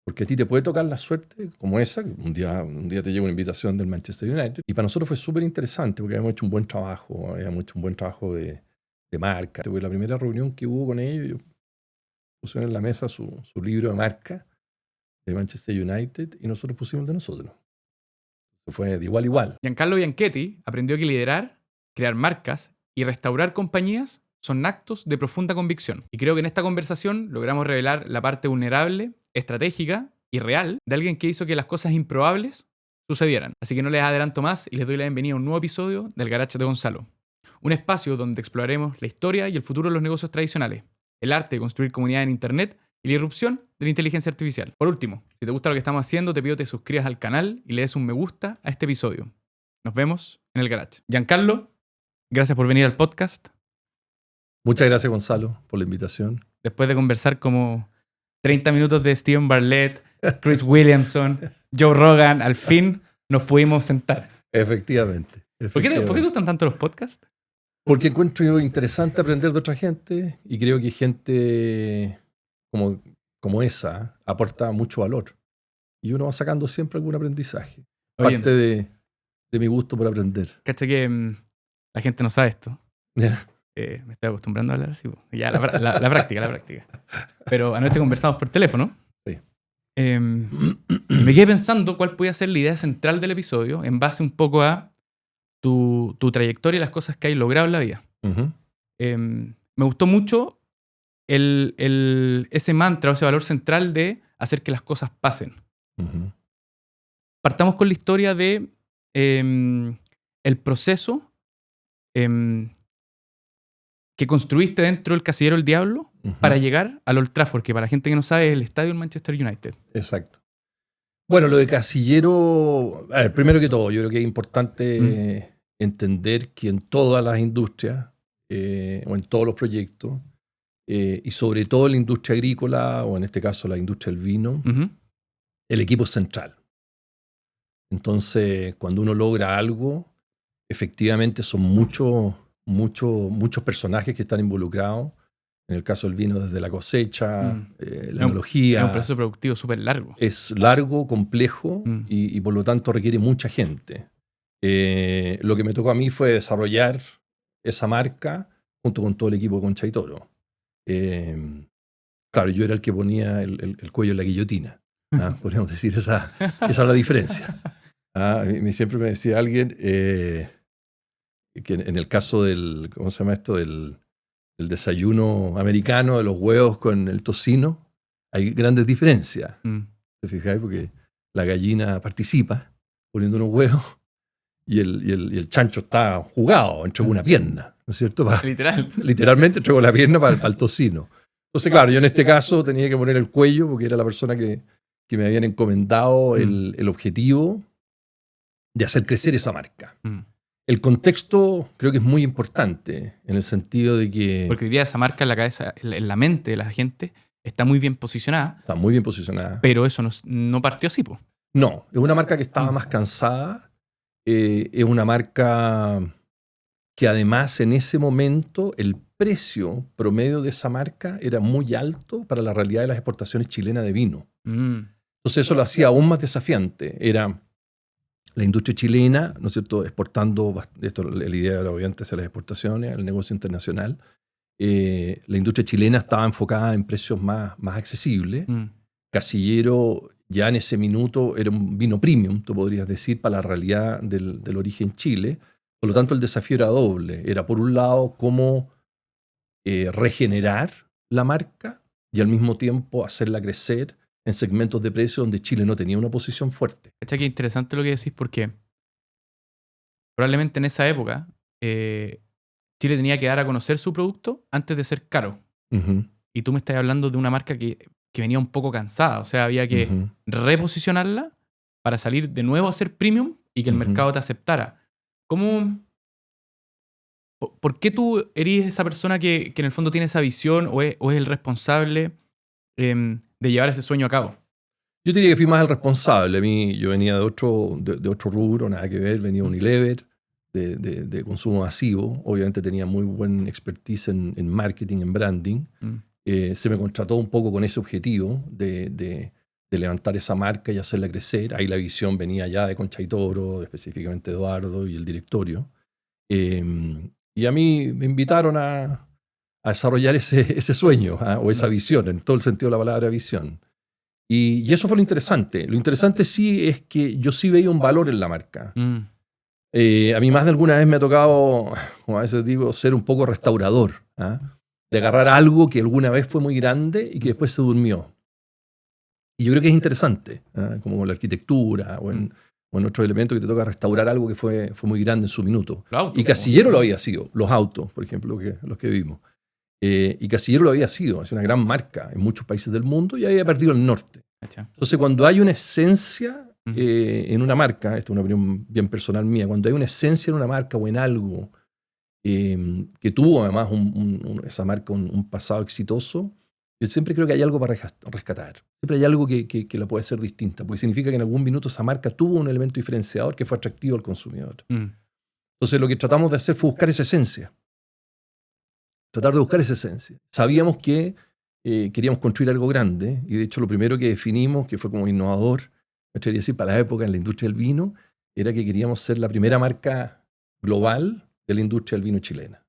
Porque a ti te puede tocar la suerte como esa, que un día te llega una invitación del Manchester United. Y para nosotros fue súper interesante porque habíamos hecho un buen trabajo, de marca. Fue la primera reunión que hubo con ellos, pusieron en la mesa su libro de marca de Manchester United y nosotros pusimos el de nosotros. Fue de igual a igual. Giancarlo Bianchetti aprendió que liderar, crear marcas y restaurar compañías son actos de profunda convicción. Y creo que en esta conversación logramos revelar la parte vulnerable, estratégica y real de alguien que hizo que las cosas improbables sucedieran. Así que no les adelanto más y les doy la bienvenida a un nuevo episodio del Garage de Gonzalo. Un espacio donde exploraremos la historia y el futuro de los negocios tradicionales, el arte de construir comunidad en Internet y la irrupción de la inteligencia artificial. Por último, si te gusta lo que estamos haciendo, te pido que te suscribas al canal y le des un me gusta a este episodio. Nos vemos en el Garage. Giancarlo, gracias por venir al podcast. Muchas gracias, Gonzalo, por la invitación. Después de conversar como 30 minutos de Steven Bartlett, Chris Williamson, Joe Rogan, al fin nos pudimos sentar. Efectivamente. ¿Por qué te gustan tanto los podcasts? Porque encuentro interesante aprender de otra gente y creo que gente como esa aporta mucho valor. Y uno va sacando siempre algún aprendizaje. Oye, Parte de mi gusto por aprender. Caché que la gente no sabe esto. Me estoy acostumbrando a hablar así. Ya, la práctica. Pero anoche conversamos por teléfono. Sí. Y me quedé pensando cuál podía ser la idea central del episodio en base un poco a tu trayectoria y las cosas que hay logrado en la vida. Uh-huh. Me gustó mucho ese mantra o ese valor central de hacer que las cosas pasen. Uh-huh. Partamos con la historia de el proceso que construiste dentro del Casillero del Diablo para llegar al Old Trafford, que para la gente que no sabe es el estadio del Manchester United. Exacto. Bueno, lo de Casillero, a ver, primero que todo, yo creo que es importante entender que en todas las industrias o en todos los proyectos, y sobre todo en la industria agrícola o en este caso la industria del vino, el equipo es central. Entonces, cuando uno logra algo, efectivamente son muchos personajes que están involucrados. En el caso del vino, desde la cosecha, la enología. Es un proceso productivo súper largo. Es largo, complejo y por lo tanto requiere mucha gente. Lo que me tocó a mí fue desarrollar esa marca junto con todo el equipo de Concha y Toro. Claro, yo era el que ponía el cuello en la guillotina. Podríamos decir, esa es la diferencia. Siempre me decía alguien que en el caso del, ¿cómo se llama esto? Del desayuno americano, de los huevos con el tocino, hay grandes diferencias. ¿Te fijáis? Porque la gallina participa poniendo unos huevos y el chancho está jugado, entregó una pierna, ¿no es cierto? Literalmente entregó la pierna para el tocino. Entonces, claro, yo en este caso tenía que poner el cuello porque era la persona que me habían encomendado el objetivo de hacer crecer esa marca. El contexto creo que es muy importante en el sentido de que... Porque hoy día esa marca en la cabeza, en la mente de la gente, está muy bien posicionada. Está muy bien posicionada. Pero eso no partió así, po. No, es una marca que estaba más cansada. Es una marca que además en ese momento el precio promedio de esa marca era muy alto para la realidad de las exportaciones chilenas de vino. Entonces eso lo hacía aún más desafiante. Era la industria chilena, ¿no es cierto?, exportando, esto, la idea era obviamente hacia las exportaciones, el negocio internacional. La industria chilena estaba enfocada en precios más accesibles. Casillero ya en ese minuto era un vino premium, tú podrías decir, para la realidad del origen Chile. Por lo tanto, el desafío era doble. Era, por un lado, cómo regenerar la marca y al mismo tiempo hacerla crecer en segmentos de precio donde Chile no tenía una posición fuerte. Es que interesante lo que decís porque probablemente en esa época Chile tenía que dar a conocer su producto antes de ser caro. Y tú me estás hablando de una marca que venía un poco cansada. O sea, había que reposicionarla para salir de nuevo a ser premium y que el mercado te aceptara. ¿Por qué tú eres esa persona que en el fondo tiene esa visión o es el responsable de llevar ese sueño a cabo? Yo diría que fui más el responsable. Yo venía de otro rubro, nada que ver. Venía Unilever, de consumo masivo. Obviamente tenía muy buen expertise en marketing, en branding. Se me contrató un poco con ese objetivo de levantar esa marca y hacerla crecer. Ahí la visión venía ya de Concha y Toro, específicamente Eduardo y el directorio. Y a mí me invitaron a desarrollar ese sueño, o esa visión, en todo el sentido de la palabra visión. Y eso fue lo interesante. Lo interesante sí es que yo sí veía un valor en la marca. A mí más de alguna vez me ha tocado, como a veces digo, ser un poco restaurador, de agarrar algo que alguna vez fue muy grande y que después se durmió. Y yo creo que es interesante, como con la arquitectura o en otros elementos que te toca restaurar algo que fue muy grande en su minuto. Y Casillero lo había sido, los autos, por ejemplo, los que vimos. Y Casillero lo había sido, es una gran marca en muchos países del mundo y había perdido el norte. Entonces, cuando hay una esencia en una marca, esta es una opinión bien personal mía, cuando hay una esencia en una marca o en algo que tuvo además esa marca un pasado exitoso, yo siempre creo que hay algo para rescatar. Siempre hay algo que la puede hacer distinta, porque significa que en algún minuto esa marca tuvo un elemento diferenciador que fue atractivo al consumidor. Entonces, lo que tratamos de hacer fue buscar esa esencia. Tratar de buscar esa esencia. Sabíamos que queríamos construir algo grande, y de hecho lo primero que definimos, que fue como innovador, me atrevería a decir, para la época en la industria del vino, era que queríamos ser la primera marca global de la industria del vino chilena.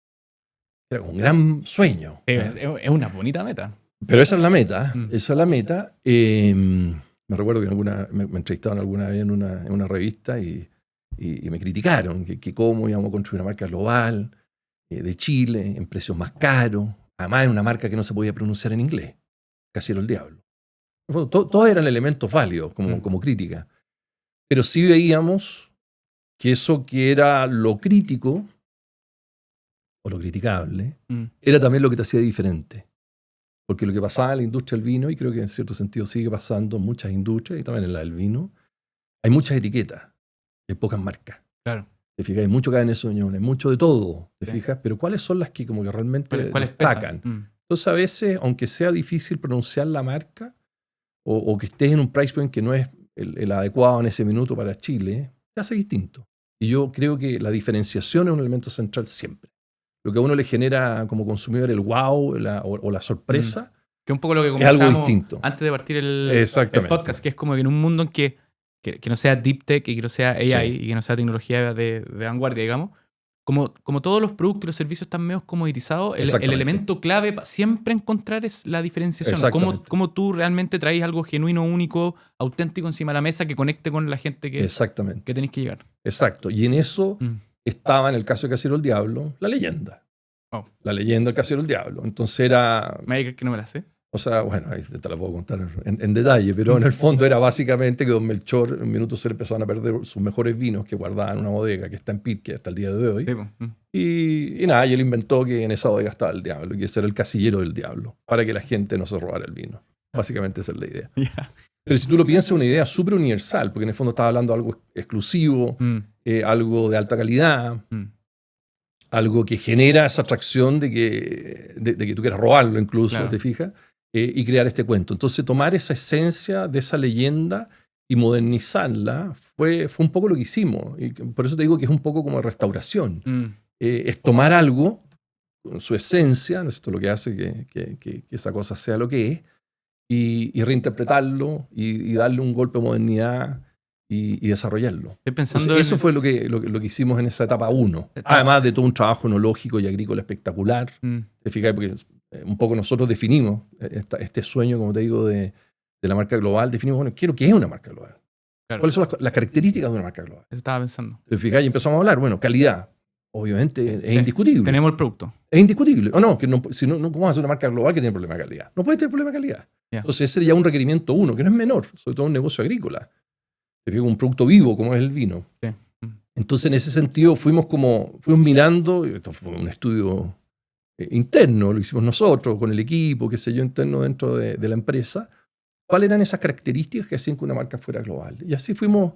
Era un gran sueño. Es una bonita meta. Pero esa es la meta. Esa es la meta. Me recuerdo que me entrevistaron alguna vez en una revista y me criticaron que cómo íbamos a construir una marca global de Chile en precios más caros. Además, en una marca que no se podía pronunciar en inglés. Casillero el Diablo. Todos eran elementos válidos como crítica. Pero sí veíamos que eso que era lo crítico o lo criticable era también lo que te hacía diferente. Porque lo que pasaba en la industria del vino, y creo que en cierto sentido sigue pasando en muchas industrias y también en la del vino, hay muchas etiquetas, hay pocas marcas. Claro. ¿Te fijas? Hay mucho cadena de Sauvignon, hay mucho de todo, ¿te fijas? Pero ¿cuáles son las que como que realmente destacan? Entonces a veces, aunque sea difícil pronunciar la marca, o que estés en un price point que no es el adecuado en ese minuto para Chile, te hace distinto. Y yo creo que la diferenciación es un elemento central siempre. Lo que a uno le genera como consumidor el wow o la sorpresa, que un poco lo que es algo conversamos distinto. Antes de partir el podcast, que es como que en un mundo en que no sea deep tech y que no sea AI y que no sea tecnología de vanguardia, digamos, como todos los productos y los servicios están medio comoditizados, el elemento clave siempre encontrar es la diferenciación. Cómo tú realmente traes algo genuino, único, auténtico encima de la mesa que conecte con la gente que tenés que llegar. Exacto. Y en eso estaba, en el caso de Casillero el Diablo, la leyenda. La leyenda del Casillero el Diablo. Entonces era... Me digas que no me la sé. O sea, bueno, ahí te la puedo contar en detalle, pero en el fondo era básicamente que don Melchor en minutos se le empezaban a perder sus mejores vinos que guardaba en una bodega que está en Pitque hasta el día de hoy. Y nada, y él inventó que en esa bodega estaba el diablo, y que ese era el casillero del diablo, para que la gente no se robara el vino. Básicamente esa es la idea. Pero si tú lo piensas, es una idea súper universal, porque en el fondo estaba hablando de algo exclusivo, algo de alta calidad, algo que genera esa atracción de que tú quieras robarlo incluso, claro. ¿Te fijas? Y crear este cuento. Entonces tomar esa esencia de esa leyenda y modernizarla fue un poco lo que hicimos. Y por eso te digo que es un poco como restauración. Es tomar algo con su esencia, ¿no es esto lo que hace que esa cosa sea lo que es, y reinterpretarlo y darle un golpe de modernidad y desarrollarlo. Estoy pensando entonces, eso fue lo que hicimos en esa etapa 1. Además de todo un trabajo enológico y agrícola espectacular. ¿Te fijas? Porque un poco nosotros definimos este sueño, como te digo, de la marca global. Definimos, bueno, ¿qué es una marca global? Claro. ¿Cuáles son las características de una marca global? Eso estaba pensando. ¿Te fijas? Y empezamos a hablar, bueno, calidad. Obviamente es indiscutible. Tenemos el producto. Es indiscutible. ¿Cómo vas a hacer una marca global que tiene problema de calidad? No puede tener problema de calidad. Entonces ese sería un requerimiento 1, que no es menor, sobre todo en un negocio agrícola. Te fijas, un producto vivo como es el vino. Entonces en ese sentido fuimos mirando, esto fue un estudio interno, lo hicimos nosotros, con el equipo, qué sé yo, interno dentro de la empresa, cuáles eran esas características que hacían que una marca fuera global. Y así fuimos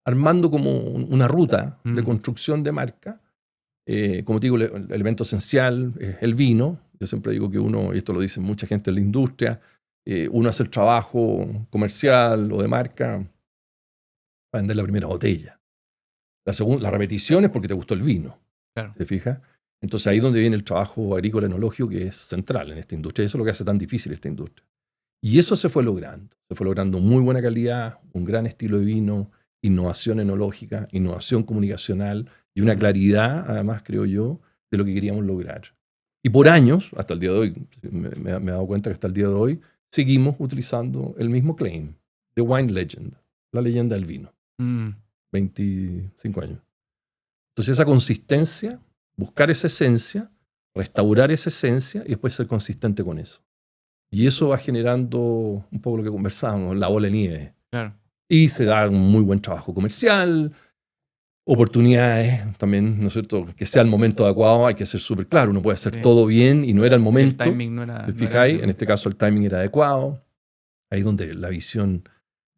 armando como una ruta de construcción de marca. Como te digo, el elemento esencial es el vino. Yo siempre digo que uno, y esto lo dice mucha gente en la industria, uno hace el trabajo comercial o de marca para vender la primera botella. La repetición es porque te gustó el vino. Claro. ¿Te fijas? Entonces ahí es donde viene el trabajo agrícola enológico, que es central en esta industria. Eso es lo que hace tan difícil esta industria. Y eso se fue logrando. Se fue logrando muy buena calidad, un gran estilo de vino, innovación enológica, innovación comunicacional y una claridad, además, creo yo, de lo que queríamos lograr. Y por años, hasta el día de hoy, me he dado cuenta que hasta el día de hoy, seguimos utilizando el mismo claim, The Wine Legend, la leyenda del vino. 25 años. Entonces esa consistencia, buscar esa esencia, restaurar esa esencia y después ser consistente con eso. Y eso va generando un poco lo que conversábamos, la bola de nieve. Claro. Y se da un muy buen trabajo comercial, oportunidades también, ¿no es cierto? Que sea el momento adecuado, hay que ser súper claro. Uno puede hacer todo bien y no era el momento. El timing no era... ¿Te fijáis? En este caso el timing era adecuado. Ahí donde la visión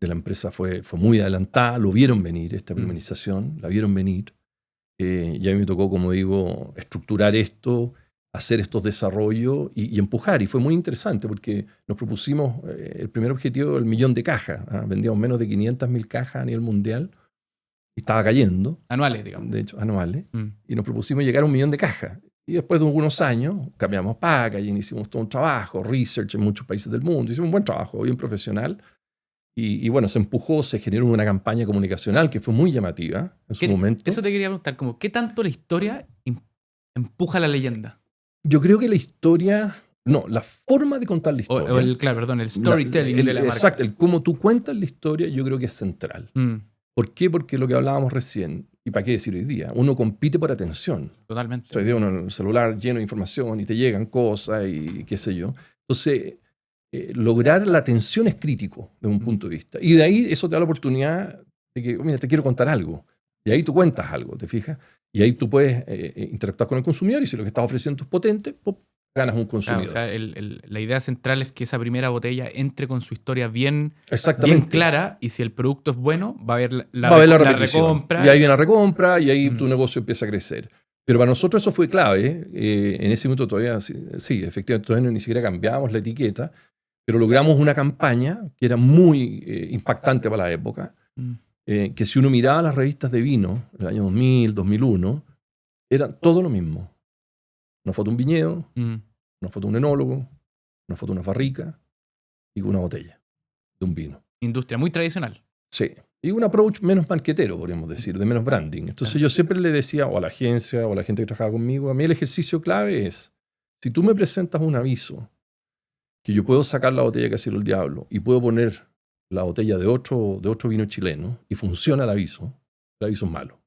de la empresa fue muy adelantada, lo vieron venir, esta premiumización, la vieron venir. Y a mí me tocó, como digo, estructurar esto, hacer estos desarrollos y empujar. Y fue muy interesante porque nos propusimos el primer objetivo, el 1.000.000 de cajas. Vendíamos menos de 500.000 cajas a nivel mundial y estaba cayendo. Anuales, digamos. De hecho, anuales. Y nos propusimos llegar a 1.000.000 de cajas. Y después de algunos años cambiamos packaging, hicimos todo un trabajo, research en muchos países del mundo. Hicimos un buen trabajo, bien profesional. Y bueno, se empujó, se generó una campaña comunicacional que fue muy llamativa en su momento. Eso te quería preguntar, como, ¿qué tanto la historia empuja la leyenda? Yo creo que la historia... No, la forma de contar la historia. Claro, perdón, el storytelling de la marca. Exacto, el cómo tú cuentas la historia yo creo que es central. ¿Por qué? Porque lo que hablábamos recién, y para qué decir hoy día, uno compite por atención. Totalmente. O sea, hoy día uno en el celular lleno de información y te llegan cosas y qué sé yo. Entonces... lograr la atención es crítico desde un punto de vista. Y de ahí eso te da la oportunidad de que, mira, te quiero contar algo. Y ahí tú cuentas algo, ¿te fijas? Y ahí tú puedes interactuar con el consumidor y si lo que estás ofreciendo es potente, ¡pop!, ganas un consumidor. Claro, o sea, la idea central es que esa primera botella entre con su historia bien clara y si el producto es bueno, va a haber la recompra. Y ahí viene la recompra y ahí tu negocio empieza a crecer. Pero para nosotros eso fue clave. En ese momento todavía, sí, efectivamente, todavía ni siquiera cambiábamos la etiqueta. Pero logramos una campaña que era muy impactante para la época, que si uno miraba las revistas de vino, en el año 2000, 2001, era todo lo mismo. Una foto de un viñedo, una foto de un enólogo, una foto de una barrica y una botella de un vino. Industria muy tradicional. Sí. Y un approach menos marquetero, podríamos decir, de menos branding. Entonces yo siempre le decía, o a la agencia, o a la gente que trabajaba conmigo, a mí el ejercicio clave es, si tú me presentas un aviso que yo puedo sacar la botella que ha sido el diablo y puedo poner la botella de otro vino chileno y funciona el aviso es malo.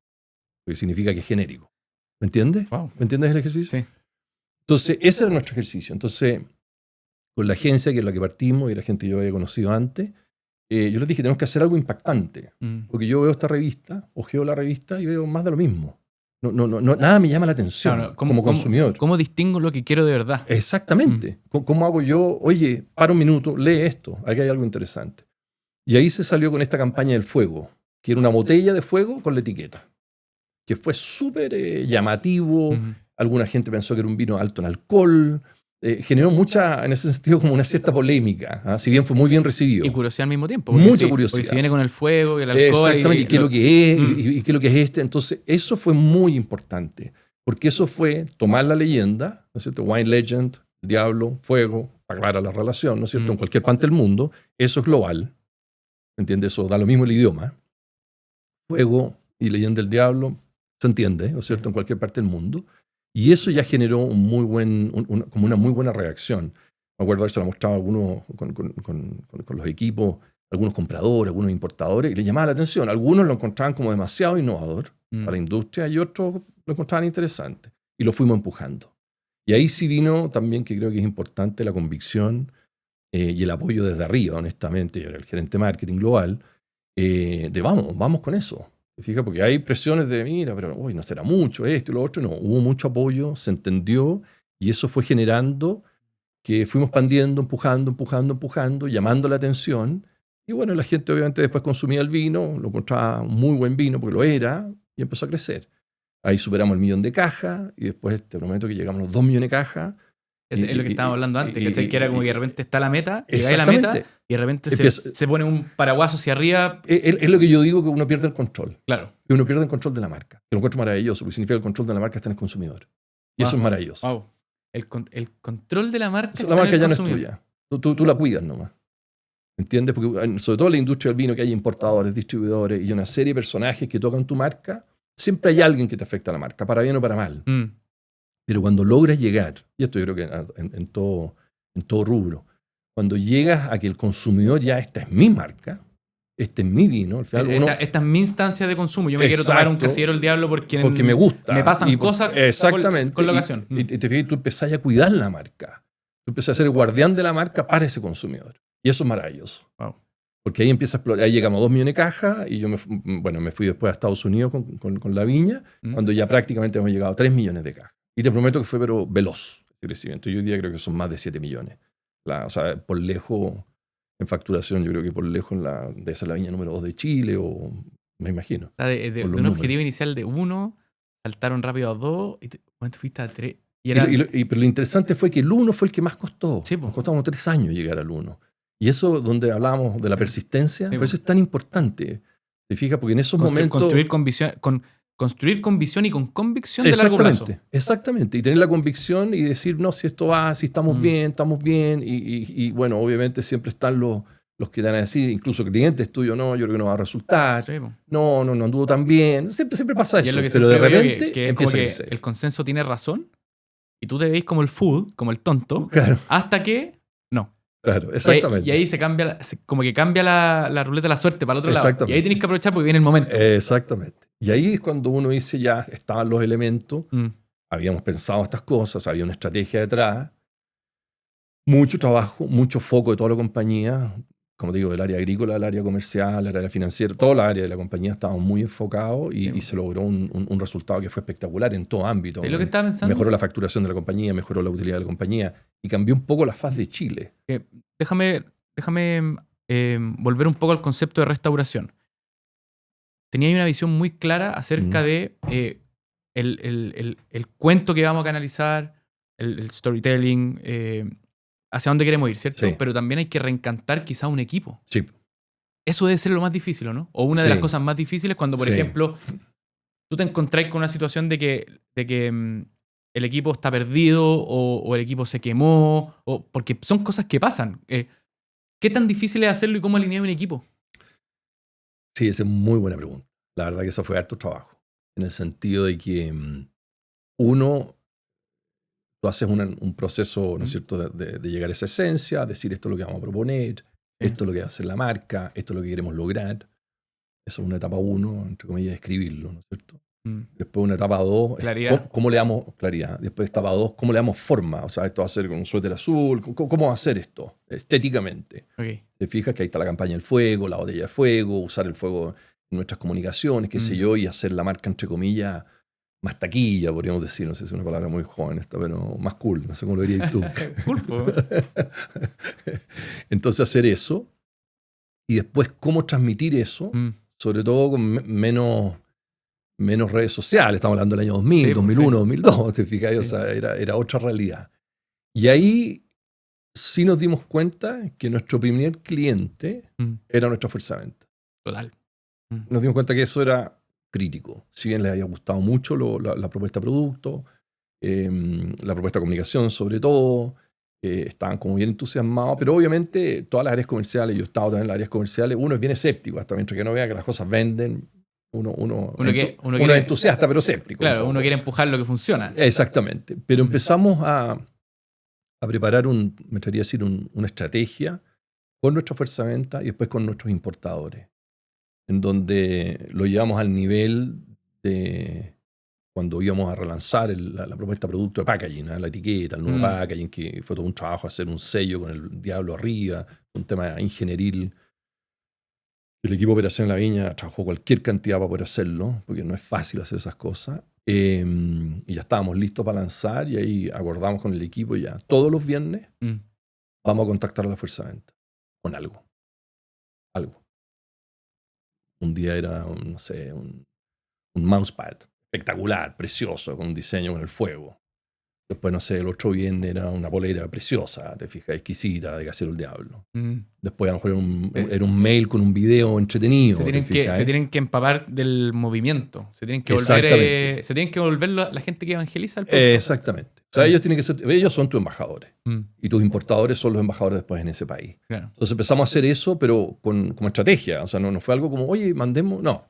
Porque significa que es genérico. ¿Me entiendes? Wow. ¿Me entiendes el ejercicio? Sí. Entonces, ese era nuestro ejercicio. Entonces, con la agencia, que es la que partimos, y la gente que yo había conocido antes, yo les dije, tenemos que hacer algo impactante. Porque yo veo esta revista, ojeo la revista y veo más de lo mismo. Nada me llama la atención como consumidor. ¿Cómo distingo lo que quiero de verdad? Exactamente. ¿Cómo hago yo? Oye, para un minuto, lee esto. Aquí hay algo interesante. Y ahí se salió con esta campaña del fuego, que era una botella de fuego con la etiqueta, que fue súper llamativo. Alguna gente pensó que era un vino alto en alcohol. Generó mucha, en ese sentido, como una cierta polémica, si bien fue muy bien recibido. Y curiosidad al mismo tiempo. Mucha curiosidad. Porque si viene con el fuego y el alcohol. Exactamente, y qué es lo que es, y qué es lo que es este. Entonces, eso fue muy importante, porque eso fue tomar la leyenda, ¿no es cierto? Wine Legend, el diablo, fuego, aclara la relación, ¿no es cierto? En cualquier parte del mundo, eso es global. ¿Entiendes? Eso da lo mismo el idioma. Fuego y leyenda del diablo, se entiende, ¿no es cierto? En cualquier parte del mundo. Y eso ya generó como una muy buena reacción. Me acuerdo haberse la mostrado a algunos con los equipos, algunos compradores, algunos importadores, y les llamaba la atención. Algunos lo encontraban como demasiado innovador para la industria y otros lo encontraban interesante. Y lo fuimos empujando. Y ahí sí vino también, que creo que es importante, la convicción y el apoyo desde arriba, honestamente. Yo era el gerente de marketing global, de vamos con eso. Fija, porque hay presiones de, mira, pero uy, no será mucho esto y lo otro. No, hubo mucho apoyo, se entendió y eso fue generando que fuimos expandiendo, empujando, llamando la atención. Y bueno, la gente obviamente después consumía el vino, lo encontraba un muy buen vino porque lo era y empezó a crecer. Ahí superamos el 1.000.000 de cajas y después te prometo que llegamos a los 2 millones de cajas. Es lo que estábamos hablando antes, que era como que de repente está la meta, llegáis a la meta y de repente se pone un paraguaso hacia arriba. Es lo que yo digo, que uno pierde el control. Claro. Que uno pierde el control de la marca. Que lo encuentro maravilloso, porque significa que el control de la marca está en el consumidor. Y eso es maravilloso. Wow. El control de la marca la marca ya no es tuya. Tú la cuidas nomás. ¿Entiendes? Porque sobre todo en la industria del vino, que hay importadores, distribuidores y una serie de personajes que tocan tu marca, siempre hay alguien que te afecta a la marca, para bien o para mal. Pero cuando logras llegar, y esto yo creo que en todo rubro, cuando llegas a que el consumidor ya, esta es mi marca, este es mi vino, al final esta es mi instancia de consumo. Yo me quiero tomar un Casillero del Diablo porque me gusta. Me pasan cosas exactamente, con la ocasión. Y te fijas, tú empezás a cuidar la marca. Tú empezás a ser el guardián de la marca para ese consumidor. Y eso es maravilloso. Wow. Porque ahí empieza a explorar. Ahí llegamos a 2 millones de cajas y yo me fui después a Estados Unidos con la viña, cuando ya prácticamente hemos llegado a 3 millones de cajas. Y te prometo que fue pero veloz el crecimiento. Yo hoy día creo que son más de 7 millones. O sea, por lejos, en facturación, yo creo que por lejos debe ser la viña número 2 de Chile, o me imagino. O sea, de un objetivo inicial de 1, saltaron rápido a 2, y ¿cuánto fuiste a 3? Pero lo interesante fue que el 1 fue el que más costó. Sí, nos costó como 3 años llegar al 1. Y eso, donde hablábamos de la persistencia, sí, por eso es tan importante. ¿Te fijas? Porque en esos momentos... Construir con visión y con convicción de largo plazo. Exactamente. Y tener la convicción y decir, no, si esto va, si estamos bien. Y bueno, obviamente siempre están los que te van a decir, incluso clientes tuyos, no, yo creo que no va a resultar. Sí, no anduvo tan bien. Siempre pasa eso. Pero de repente que empieza a crecer. El consenso tiene razón y tú te veis como el fool, como el tonto, claro, hasta que no. Claro, exactamente. Y ahí se cambia, como que cambia la ruleta de la suerte para el otro lado. Y ahí tienes que aprovechar porque viene el momento. Exactamente. Y ahí es cuando uno dice, ya estaban los elementos, habíamos pensado estas cosas, había una estrategia detrás, mucho trabajo, mucho foco de toda la compañía, como te digo, del área agrícola, del área comercial, del área financiera, toda la área de la compañía estábamos muy enfocados y se logró un resultado que fue espectacular en todo ámbito. Es lo que estaba pensando. Mejoró la facturación de la compañía, mejoró la utilidad de la compañía y cambió un poco la faz de Chile. Déjame volver un poco al concepto de restauración. Tenía una visión muy clara acerca de el cuento que vamos a canalizar, el storytelling, hacia dónde queremos ir, ¿cierto? Sí. Pero también hay que reencantar quizá un equipo. Sí. Eso debe ser lo más difícil, ¿no? O una de las cosas más difíciles cuando, por ejemplo, tú te encontrás con una situación de que el equipo está perdido o el equipo se quemó, porque son cosas que pasan. ¿Qué tan difícil es hacerlo y cómo alinear un equipo? Sí, esa es muy buena pregunta. La verdad que eso fue harto trabajo. En el sentido de que tú haces un proceso, ¿no es cierto?, de llegar a esa esencia, decir esto es lo que vamos a proponer, esto es lo que va a hacer la marca, esto es lo que queremos lograr. Eso es una etapa 1, entre comillas, escribirlo, ¿no es cierto? Después una etapa 2, ¿cómo le damos claridad? Después etapa 2, ¿cómo le damos forma? O sea, esto va a ser con un suéter azul. ¿Cómo va a ser esto estéticamente? Okay. Te fijas que ahí está la campaña del fuego, la botella de fuego, usar el fuego en nuestras comunicaciones, qué sé yo, y hacer la marca, entre comillas, más taquilla, podríamos decir. No sé si es una palabra muy joven esta, pero más cool. No sé cómo lo dirías tú. Cool, Entonces hacer eso. Y después cómo transmitir eso, sobre todo con menos redes sociales. Estamos hablando del año 2000, 2001, 2002. ¿Te fijas? O sea, era otra realidad. Y ahí sí nos dimos cuenta que nuestro primer cliente era nuestra fuerza de venta. Total. Nos dimos cuenta que eso era crítico. Si bien les había gustado mucho la propuesta de producto, la propuesta de comunicación sobre todo, estaban como bien entusiasmados, pero obviamente todas las áreas comerciales, yo he estado también en las áreas comerciales, uno es bien escéptico, hasta mientras que no vea que las cosas venden, uno es entusiasta pero escéptico. Claro, uno quiere empujar lo que funciona. Exactamente. Pero empezamos a preparar me atrevería a decir, una estrategia con nuestra fuerza de venta y después con nuestros importadores, en donde lo llevamos al nivel de cuando íbamos a relanzar la propuesta de producto de packaging, la etiqueta, el nuevo packaging, que fue todo un trabajo hacer un sello con el diablo arriba, un tema ingenieril. El equipo de operación en la viña trabajó cualquier cantidad para poder hacerlo, porque no es fácil hacer esas cosas. Y ya estábamos listos para lanzar y ahí acordamos con el equipo ya. Todos los viernes vamos a contactar a la fuerza de venta con algo. Un día era, no sé, un mousepad espectacular, precioso, con un diseño con el fuego. Después, no sé, el otro viernes era una polera preciosa, te fijas, exquisita, de Casero el Diablo. Después a lo mejor era un mail con un video entretenido. Se tienen que empapar del movimiento. Se tienen que volver la gente que evangeliza el producto. Exactamente. O sea, ellos son tus embajadores. Y tus importadores son los embajadores después en ese país. Claro. Entonces empezamos a hacer eso, pero como estrategia. O sea, no fue algo como, oye, mandemos. No.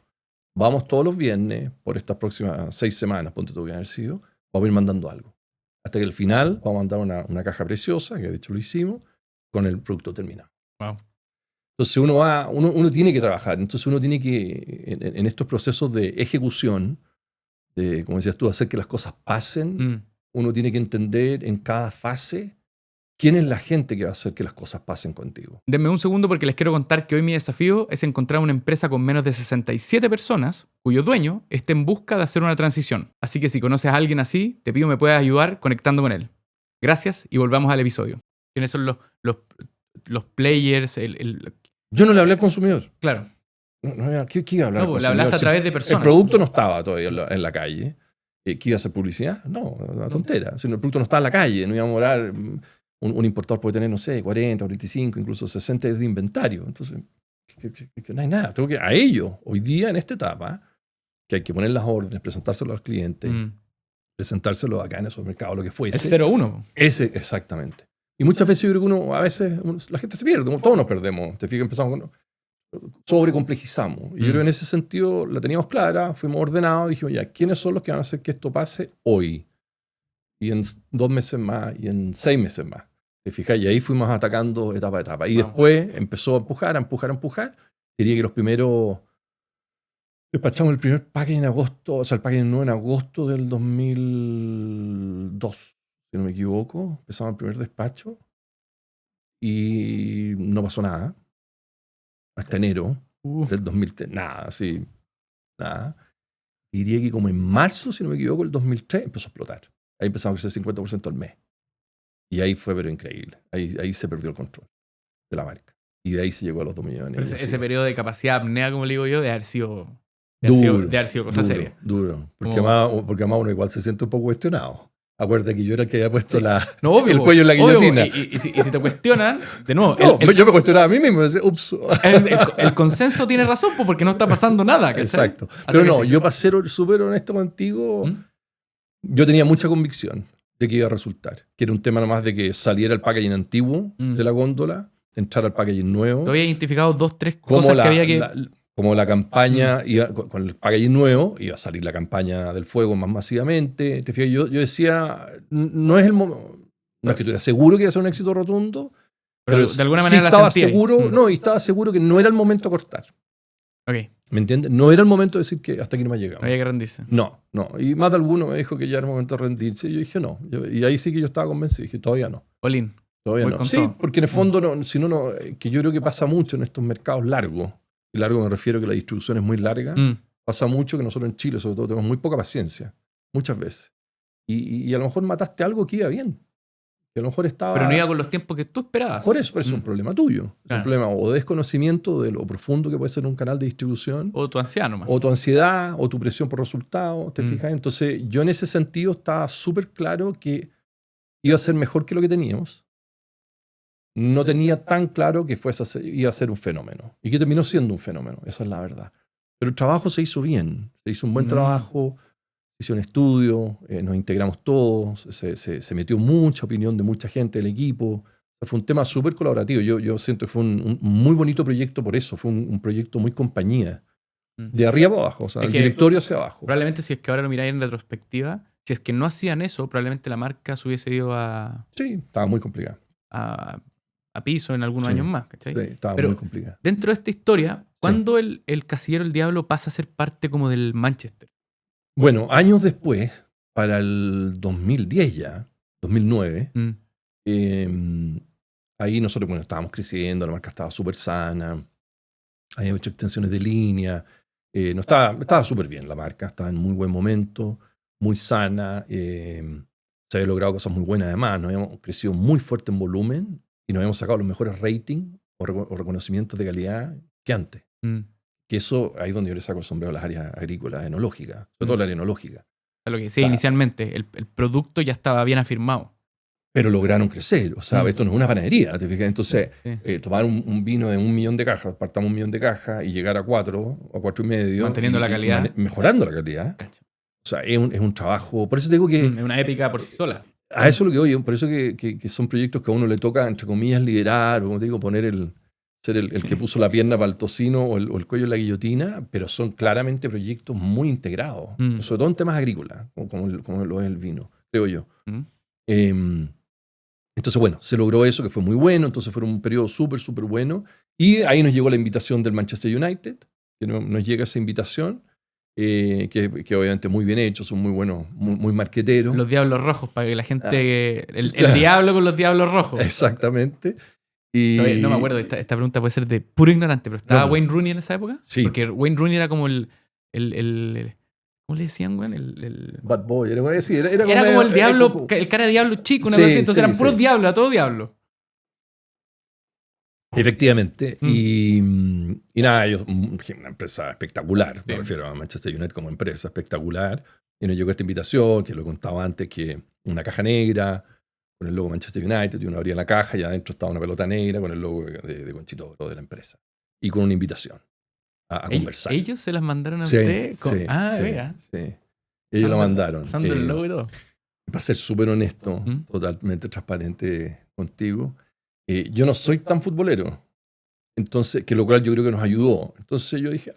Vamos todos los viernes, por estas próximas 6 semanas, ponte tú que haber sido, vamos a ir mandando algo. Hasta que al final vamos a mandar una caja preciosa, que de hecho lo hicimos, con el producto terminado. Wow. Entonces uno tiene que trabajar. Entonces uno tiene que, en estos procesos de ejecución, de, como decías tú, hacer que las cosas pasen, uno tiene que entender en cada fase quién es la gente que va a hacer que las cosas pasen contigo. Denme un segundo porque les quiero contar que hoy mi desafío es encontrar una empresa con menos de 67 personas cuyo dueño esté en busca de hacer una transición. Así que si conoces a alguien así, te pido me puedas ayudar conectando con él. Gracias y volvamos al episodio. ¿Quiénes son los players? Yo no le hablé al consumidor. Claro. ¿Qué iba a hablar al consumidor? Le hablaste a través de personas. El producto no estaba todavía en la calle. ¿Qué iba a hacer publicidad? No, una tontera. Si el producto no estaba en la calle, no iba a morar. Un importador puede tener, no sé, 40, 45, incluso 60 de inventario. Entonces, que no hay nada. Tengo que a ellos, hoy día en esta etapa, que hay que poner las órdenes, presentárselo al cliente, presentárselo acá en el supermercado, lo que fuese. Es 0-1. Exactamente. Y muchas veces yo creo que a veces la gente se pierde, todos nos perdemos. Te fijas, empezamos sobrecomplejizamos. Y yo creo que en ese sentido la teníamos clara, fuimos ordenados, dijimos ya, ¿quiénes son los que van a hacer que esto pase hoy? Y en 2 meses más, y en 6 meses más. ¿Te fijas? Y ahí fuimos atacando etapa a etapa. Y después empezó a empujar. Diría que los primeros... Despachamos el primer package en agosto, o sea, el package nuevo en agosto del 2002, si no me equivoco. Empezamos el primer despacho y no pasó nada. Hasta enero del 2003. Nada, sí. Nada. Diría que como en marzo, si no me equivoco, el 2003 empezó a explotar. Ahí empezamos a crecer 50% al mes. Y ahí fue, pero increíble. Ahí se perdió el control de la marca. Y de ahí se llegó a los 2 millones. Pero ese periodo de capacidad apnea, como le digo yo, de haber sido cosa seria. Duro. Porque además uno igual se siente un poco cuestionado. Acuérdate que yo era el que había puesto obvio, el cuello en la guillotina. Y si te cuestionan, de nuevo... yo me cuestionaba a mí mismo. Ups. El consenso tiene razón porque no está pasando nada. ¿Cachai? Exacto. Pero no, yo para ser súper honesto contigo, yo tenía mucha convicción de que iba a resultar. Que era un tema nomás de que saliera el packaging antiguo de la góndola, entrar al packaging nuevo. Te había identificado 2, 3 cosas que había que... Como la campaña, con el packaging nuevo, iba a salir la campaña del fuego más masivamente. Te fijas, yo decía, no es el momento. No es que estuviera seguro que iba a ser un éxito rotundo, pero de alguna manera sí estaba seguro, y estaba seguro que no era el momento de cortar. Okay. ¿Me entiendes? No era el momento de decir que hasta aquí no me llegamos. No había que rendirse. No. Y más de alguno me dijo que ya era el momento de rendirse. Y yo dije no. Y ahí sí que yo estaba convencido. Dije todavía no. Olin. Todavía no. Sí, porque en el fondo, que yo creo que pasa mucho en estos mercados largos. Y largo me refiero a que la distribución es muy larga. Pasa mucho que nosotros en Chile, sobre todo, tenemos muy poca paciencia. Muchas veces. Y a lo mejor mataste algo que iba bien. Que a lo mejor estaba... Pero no iba con los tiempos que tú esperabas. Por eso es un problema tuyo. Claro. Un problema o de desconocimiento de lo profundo que puede ser un canal de distribución. O tu ansiedad nomás. O tu ansiedad, o tu presión por resultados, ¿te fijas? Entonces, yo en ese sentido estaba súper claro que iba a ser mejor que lo que teníamos. No tenía tan claro que iba a ser un fenómeno. Y que terminó siendo un fenómeno. Esa es la verdad. Pero el trabajo se hizo bien. Se hizo un buen trabajo. Se hizo un estudio. Nos integramos todos. Se metió mucha opinión de mucha gente del equipo. Fue un tema súper colaborativo. Yo siento que fue un muy bonito proyecto por eso. Fue un proyecto muy compañía. De arriba para abajo. O sea, del directorio hacia abajo. Probablemente si es que ahora lo miráis en retrospectiva, si es que no hacían eso, probablemente la marca se hubiese ido a... Sí, estaba muy complicada. A piso en algunos años más, ¿cachai? Sí, estaba muy complicada. Dentro de esta historia, ¿cuándo el Casillero del Diablo pasa a ser parte como del Manchester? Bueno, años después, para el 2010 ya, 2009, ahí nosotros, estábamos creciendo, la marca estaba súper sana, había hecho extensiones de línea, estaba súper bien la marca, estaba en muy buen momento, muy sana, se había logrado cosas muy buenas además, nos habíamos crecido muy fuerte en volumen, y nos habíamos sacado los mejores ratings o reconocimientos de calidad que antes. Que eso, ahí es donde yo le saco el sombrero a las áreas agrícolas, enológicas, sobre todo la área enológica. sea, lo que decía Claro. inicialmente, el producto ya estaba bien afirmado. Pero lograron crecer. O sea, esto no es una panadería, ¿te fijas? Entonces, Sí. tomar un vino de 1 millón de cajas, partamos 1 millón de cajas y llegar a 4 o 4,5. Manteniendo la calidad. Mejorando la calidad. Cacha. O sea, es un trabajo. Por eso te digo que Es una épica por sí sola. a eso es lo que oye. Por eso que son proyectos que a uno le toca, entre comillas, liderar, o como te digo, ser el que puso la pierna para el tocino o el cuello en la guillotina, pero son claramente proyectos muy integrados, sobre todo en temas agrícolas, como lo es el vino, creo yo. Entonces, bueno, se logró eso, que fue muy bueno. Entonces fue un periodo súper, súper bueno. Y ahí nos llegó la invitación del Manchester United, que nos llega esa invitación, que obviamente muy bien hecho, son muy buenos, muy marqueteros. Los Diablos Rojos, para que la gente... El diablo con los Diablos Rojos. Exactamente. Y no me acuerdo, esta pregunta puede ser de puro ignorante, pero ¿estaba Wayne Rooney en esa época? Sí. Porque Wayne Rooney era como el ¿cómo le decían, güey? Bad Boy, era como el diablo, el cara de diablo chico, una cosa así. Entonces eran puros diablos, a todo diablo. Efectivamente. Y nada, ellos, una empresa espectacular. Me refiero a Manchester United como empresa espectacular. Y nos llegó esta invitación, que lo contaba antes, que una caja negra con el logo Manchester United, y uno abría la caja y adentro estaba una pelota negra con el logo de Conchito Oro de la empresa. Y con una invitación a conversar. ¿Ellos se las mandaron a usted? Sí. Ellos lo mandaron. Usando el logo y todo. Para ser súper honesto, totalmente transparente contigo, yo no soy tan futbolero. Entonces, que lo cual yo creo que nos ayudó. Entonces yo dije,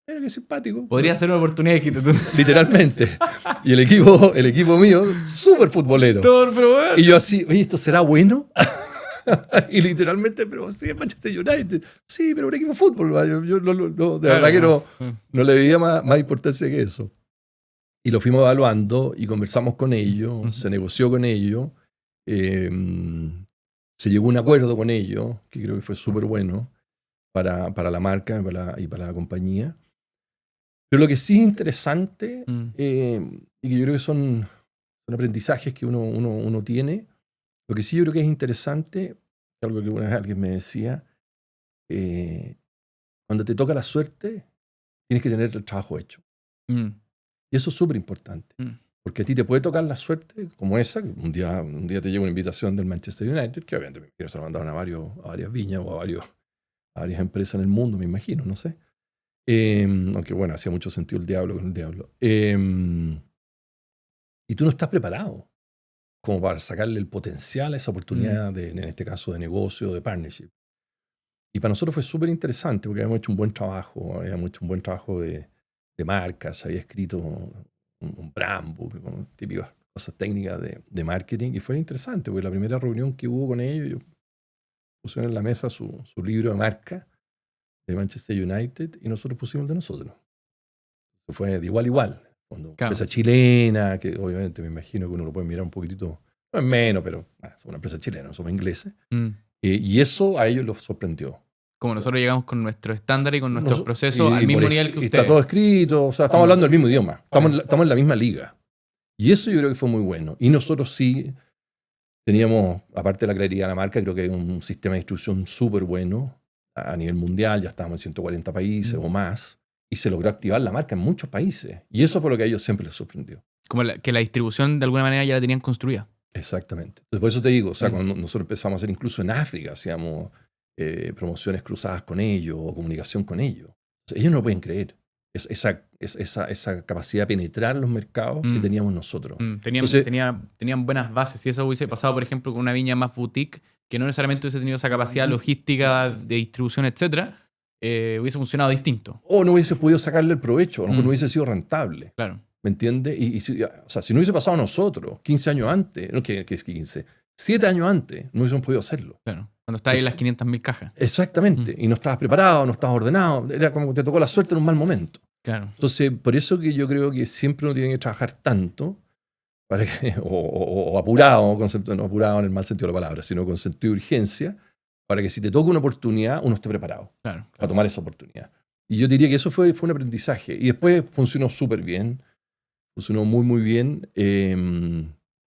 mira qué simpático. Podría ser una oportunidad que tú. Literalmente. Y el equipo mío, súper futbolero. Y yo así, oye, ¿esto será bueno? Y literalmente, pero sí, es Manchester United. Sí, pero un equipo de fútbol. Yo de verdad que no le veía más importancia que eso. Y lo fuimos evaluando y conversamos con ellos, se negoció con ellos, se llegó a un acuerdo con ellos, que creo que fue súper bueno para la marca y para la compañía. Pero lo que sí es interesante, y que yo creo que son aprendizajes que uno tiene, lo que sí yo creo que es interesante, algo que una vez alguien me decía, cuando te toca la suerte, tienes que tener el trabajo hecho. Y eso es súper importante. Porque a ti te puede tocar la suerte como esa, que un día te llega una invitación del Manchester United, que obviamente se lo mandaron a varias viñas o a varias empresas en el mundo, me imagino, no sé. Aunque bueno, hacía mucho sentido el diablo con el diablo. Y tú no estás preparado como para sacarle el potencial a esa oportunidad, en este caso de negocio, de partnership. Y para nosotros fue súper interesante porque habíamos hecho un buen trabajo, de marcas, había escrito un brand book, con típicas cosas técnicas de marketing, y fue interesante porque la primera reunión que hubo con ellos, yo pusieron en la mesa su libro de marca de Manchester United y nosotros pusimos el de nosotros. Fue de igual a igual. Cuando empresa chilena, que obviamente me imagino que uno lo puede mirar un poquitito, no es menos, pero somos una empresa chilena, somos ingleses. Y eso a ellos los sorprendió. Como nosotros llegamos con nuestro estándar y con nuestros procesos al mismo nivel que ustedes. Está todo escrito, o sea, estamos hablando del mismo idioma, estamos en la misma liga. Y eso yo creo que fue muy bueno. Y nosotros sí teníamos, aparte de la claridad de la marca, creo que hay un sistema de distribución súper bueno a nivel mundial, ya estábamos en 140 países o más, y se logró activar la marca en muchos países. Y eso fue lo que a ellos siempre les sorprendió. Como que la distribución de alguna manera ya la tenían construida. Exactamente. Entonces, por eso te digo, o sea, cuando nosotros empezamos a hacer incluso en África, hacíamos promociones cruzadas con ellos o comunicación con ellos. O sea, ellos no lo pueden creer. Esa capacidad de penetrar los mercados que teníamos nosotros. Tenían buenas bases. Si eso hubiese pasado, por ejemplo, con una viña más boutique, que no necesariamente hubiese tenido esa capacidad logística de distribución, etcétera, hubiese funcionado distinto. O no hubiese podido sacarle el provecho, no hubiese sido rentable. Claro. ¿Me entiendes? Si no hubiese pasado a nosotros 15 años antes, no que es 15, 7 años antes, no hubiésemos podido hacerlo. Claro. Cuando estabas en las 500.000 cajas. Exactamente. Y no estabas preparado, no estabas ordenado. Era como que te tocó la suerte en un mal momento. Claro. Entonces, por eso que yo creo que siempre uno tiene que trabajar tanto para que, o apurado, no apurado en el mal sentido de la palabra, sino con sentido de urgencia, para que si te toca una oportunidad, uno esté preparado claro. para tomar esa oportunidad. Y yo diría que eso fue un aprendizaje. Y después funcionó súper bien. Funcionó muy, muy bien.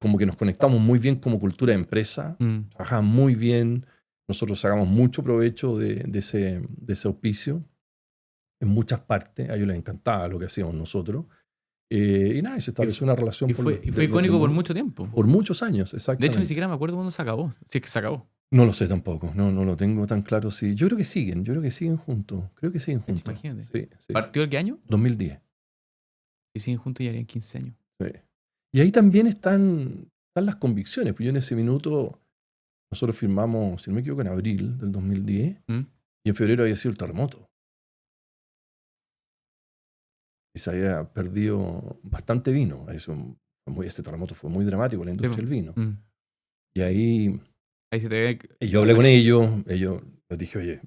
Como que nos conectamos muy bien como cultura de empresa. Trabajamos muy bien. Nosotros sacamos mucho provecho de ese auspicio en muchas partes. A ellos les encantaba lo que hacíamos nosotros. Y nada, se estableció una relación. Y fue icónico por mucho tiempo. Por muchos años, De exactamente. hecho, ni siquiera me acuerdo cuándo se acabó. Si es que se acabó. No lo sé tampoco, no lo tengo tan claro. Sí. Yo creo que siguen juntos. Creo que siguen juntos. Imagínate. Sí. ¿Partió el qué año? 2010. Si siguen juntos ya harían 15 años. Sí. Y ahí también están las convicciones. Pues yo en ese minuto, nosotros firmamos, si no me equivoco, en abril del 2010, y en febrero había sido el terremoto. Y se había perdido bastante vino. Ese terremoto fue muy dramático en la industria del vino. Y ahí se te ve. Y yo hablé con ellos les dije, oye,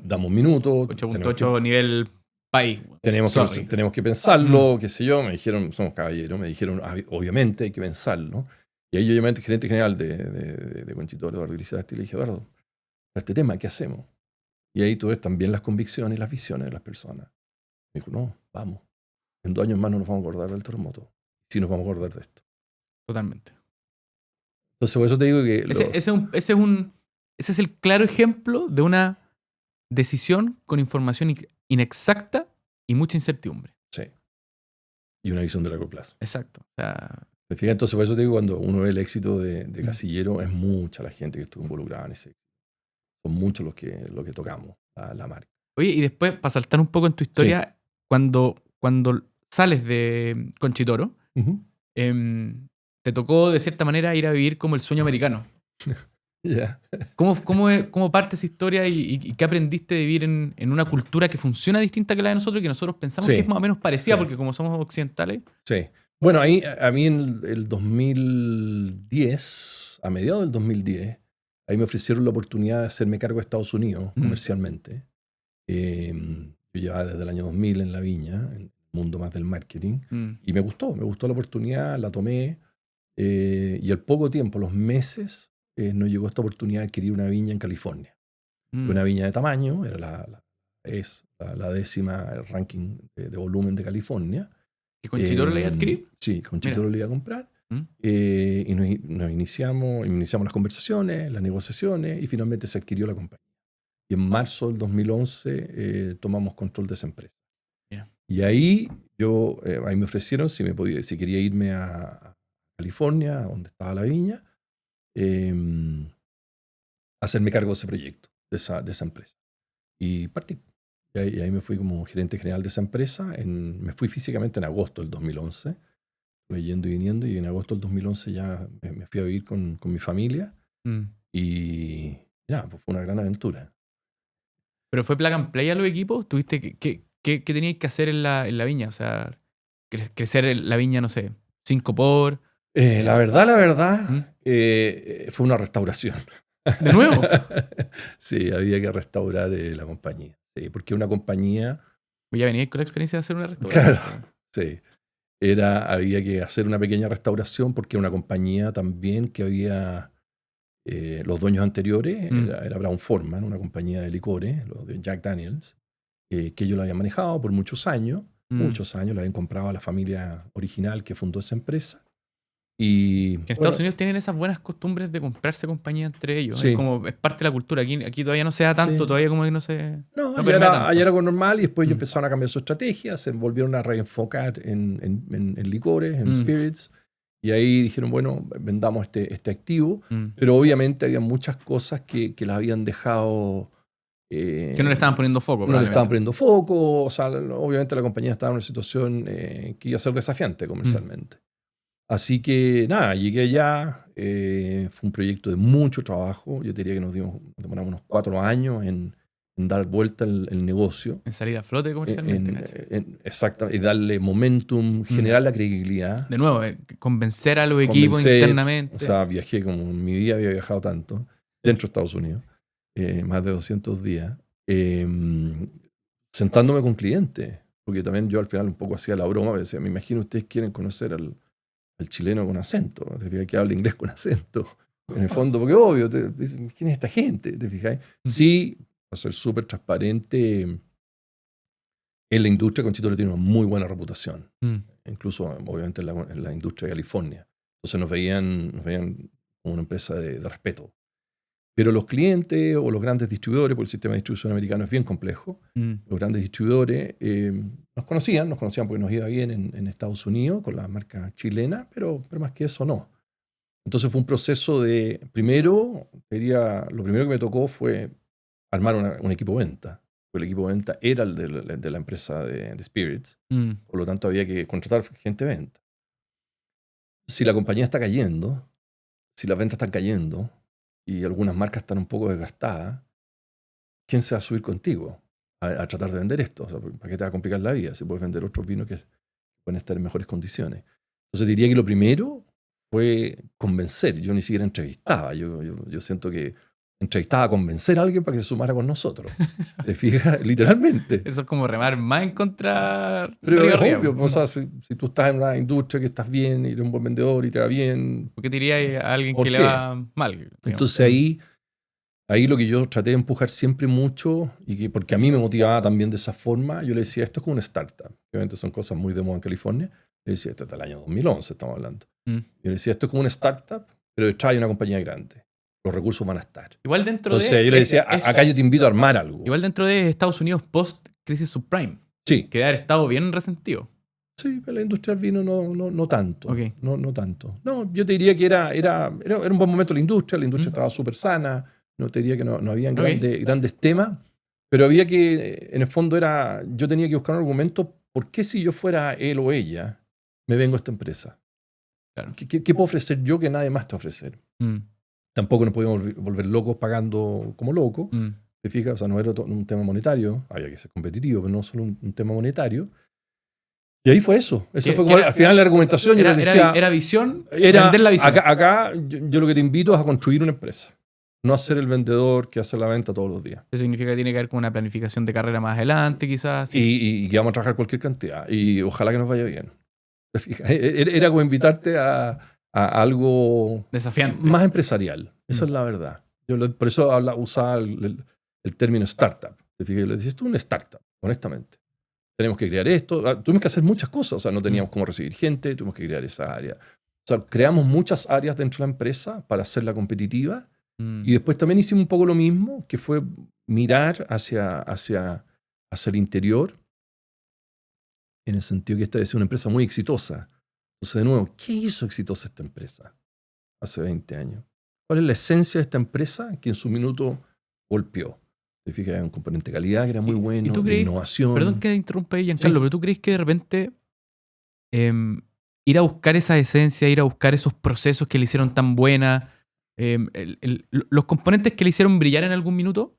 dame un minuto. 8.8 nivel país. Tenemos que pensarlo, qué sé yo. Me dijeron, somos caballeros, me dijeron, obviamente hay que pensarlo. Y ahí yo llamé al gerente general de Conchitoro, Eduardo Grisasti, y le dije, Eduardo, este tema, ¿qué hacemos? Y ahí tú ves también las convicciones y las visiones de las personas. Me dijo, no, vamos. En 2 años más no nos vamos a acordar del terremoto. Sí nos vamos a acordar de esto. Totalmente. Entonces, por eso te digo que... Ese es el claro ejemplo de una decisión con información inexacta y mucha incertidumbre. Sí. Y una visión de largo plazo. Exacto. O sea, entonces, por eso te digo, cuando uno ve el éxito de Casillero, es mucha la gente que estuvo involucrada en ese éxito. Son muchos los que tocamos la marca. Oye, y después, para saltar un poco en tu historia, cuando sales de Conchitoro, te tocó de cierta manera ir a vivir como el sueño americano. Yeah. ¿Cómo parte esa historia y qué aprendiste de vivir en una cultura que funciona distinta que la de nosotros y que nosotros pensamos que es más o menos parecida porque como somos occidentales? Sí. Bueno, ahí a mí en el 2010, a mediados del 2010, ahí me ofrecieron la oportunidad de hacerme cargo de Estados Unidos comercialmente. Yo llevaba desde el año 2000 en la viña, en el mundo más del marketing, y me gustó la oportunidad, la tomé, y al poco tiempo, los meses, nos llegó esta oportunidad de adquirir una viña en California. Una viña de tamaño, era la 10ª el ranking de volumen de California. ¿Y Conchitoro le iba a adquirir? Sí, Conchitoro le iba a comprar. Y nos iniciamos las conversaciones, las negociaciones, y finalmente se adquirió la compañía. Y en marzo del 2011 tomamos control de esa empresa. Yeah. Y ahí ahí me ofrecieron si quería irme a California, donde estaba la viña, hacerme cargo de ese proyecto, de esa empresa. Y partí. Y ahí me fui como gerente general de esa empresa. Me fui físicamente en agosto del 2011. Estuve yendo y viniendo, y en agosto del 2011 ya me fui a vivir con mi familia. Y nada, pues fue una gran aventura. ¿Pero fue plug and play a los equipos? ¿Tuviste qué teníais que hacer en la viña? O sea, crecer la viña, no sé, 5 por... La verdad, fue una restauración. ¿De nuevo? Sí, había que restaurar la compañía. Sí, porque una compañía... Pues ya veníais con la experiencia de hacer una restauración. Claro, sí. Había que hacer una pequeña restauración porque era una compañía también que había... los dueños anteriores, era Brown-Forman, una compañía de licores, los de Jack Daniels, que ellos la habían manejado por muchos años. Muchos años, la habían comprado a la familia original que fundó esa empresa. Y, en Estados Unidos tienen esas buenas costumbres de comprarse compañías entre ellos. Sí. Es parte de la cultura. Aquí todavía no se da tanto, todavía como que no se... No, allá era algo normal, y después ellos empezaron a cambiar su estrategia, se volvieron a reenfocar en licores, en spirits, y ahí dijeron, bueno, vendamos este activo, pero obviamente había muchas cosas que las habían dejado... que no le estaban poniendo foco. No le estaban poniendo foco, o sea, obviamente la compañía estaba en una situación que iba a ser desafiante comercialmente. Así que nada, llegué allá, fue un proyecto de mucho trabajo. Yo diría que nos demoramos unos 4 años en dar vuelta el negocio. En salir a flote comercialmente. Exacto, y darle momentum, generar la credibilidad. De nuevo, convencer a los equipos internamente. O sea, viajé como en mi vida había viajado tanto, dentro de Estados Unidos, más de 200 días, sentándome con clientes, porque también yo al final un poco hacía la broma, decía, me imagino ustedes quieren conocer al chileno con acento, ¿te fijas? Que habla inglés con acento, en el fondo, porque obvio, te dicen, ¿quién es esta gente? ¿Te fijas? Sí, para ser súper transparente, en la industria Conchitoro tiene una muy buena reputación, incluso obviamente en la industria de California. Entonces nos veían como una empresa de respeto. Pero los clientes o los grandes distribuidores, porque el sistema de distribución americano es bien complejo, los grandes distribuidores nos conocían porque nos iba bien en Estados Unidos con la marca chilena, pero más que eso no. Entonces fue un proceso de, lo primero que me tocó fue armar un equipo de venta. Porque el equipo de venta era el de la empresa de Spirits. Por lo tanto, había que contratar gente de venta. Si la compañía está cayendo, si las ventas están cayendo y algunas marcas están un poco desgastadas, ¿quién se va a subir contigo a tratar de vender esto? O sea, ¿para qué te va a complicar la vida si puedes vender otros vinos que pueden estar en mejores condiciones? Entonces diría que lo primero fue convencer. Yo ni siquiera entrevistaba. Yo siento que entrevistaba a convencer a alguien para que se sumara con nosotros. ¿Te fijas? Literalmente. Eso es como remar más en contra. Pero es obvio. O sea, si tú estás en una industria que estás bien y eres un buen vendedor y te va bien. ¿Por qué te dirías a alguien que le va mal? Digamos? Entonces ahí lo que yo traté de empujar siempre mucho, porque a mí me motivaba también de esa forma, yo le decía, esto es como una startup. Obviamente son cosas muy de moda en California. Le decía, esto es del año 2011, estamos hablando. Yo le decía, esto es como una startup, pero detrás hay una compañía grande. Los recursos van a estar. Igual dentro Entonces, yo le decía, acá yo te invito a armar algo. Igual dentro de Estados Unidos post-crisis subprime. Sí. Que debe haber estado bien resentido. Sí, pero la industria del vino no tanto. Okay. No tanto. No, yo te diría que era un buen momento la industria estaba súper sana. No te diría que no habían grandes temas, pero había que, en el fondo yo tenía que buscar un argumento, ¿por qué si yo fuera él o ella, me vengo a esta empresa? Claro. ¿Qué puedo ofrecer yo que nadie más te va a ofrecer? Tampoco nos podíamos volver locos pagando como locos. ¿Te fijas? O sea, no era un tema monetario, había que ser competitivo, pero no solo un tema monetario. Y ahí fue eso. Eso fue como al final la argumentación. Yo les decía, era visión, vender la visión. Acá yo lo que te invito es a construir una empresa. No hacer el vendedor que hace la venta todos los días. Eso significa que tiene que ver con una planificación de carrera más adelante, quizás. Y que vamos a trabajar cualquier cantidad. Y ojalá que nos vaya bien. Era como invitarte a algo desafiante, más empresarial. Esa es la verdad. Por eso usaba el término startup. Yo le decía, esto es una startup, honestamente. Tenemos que crear esto. Tuvimos que hacer muchas cosas. O sea, no teníamos cómo recibir gente. Tuvimos que crear esa área. O sea, creamos muchas áreas dentro de la empresa para hacerla competitiva. Y después también hicimos un poco lo mismo, que fue mirar hacia el interior, en el sentido que esta es una empresa muy exitosa. Entonces, de nuevo, ¿qué hizo exitosa esta empresa hace 20 años? ¿Cuál es la esencia de esta empresa que en su minuto golpeó? Te fijas, un componente de calidad que era muy bueno, de innovación. Perdón que interrumpa ahí, Giancarlo, pero ¿tú crees que de repente ir a buscar esa esencia, ir a buscar esos procesos que le hicieron tan buena, los componentes que le hicieron brillar en algún minuto,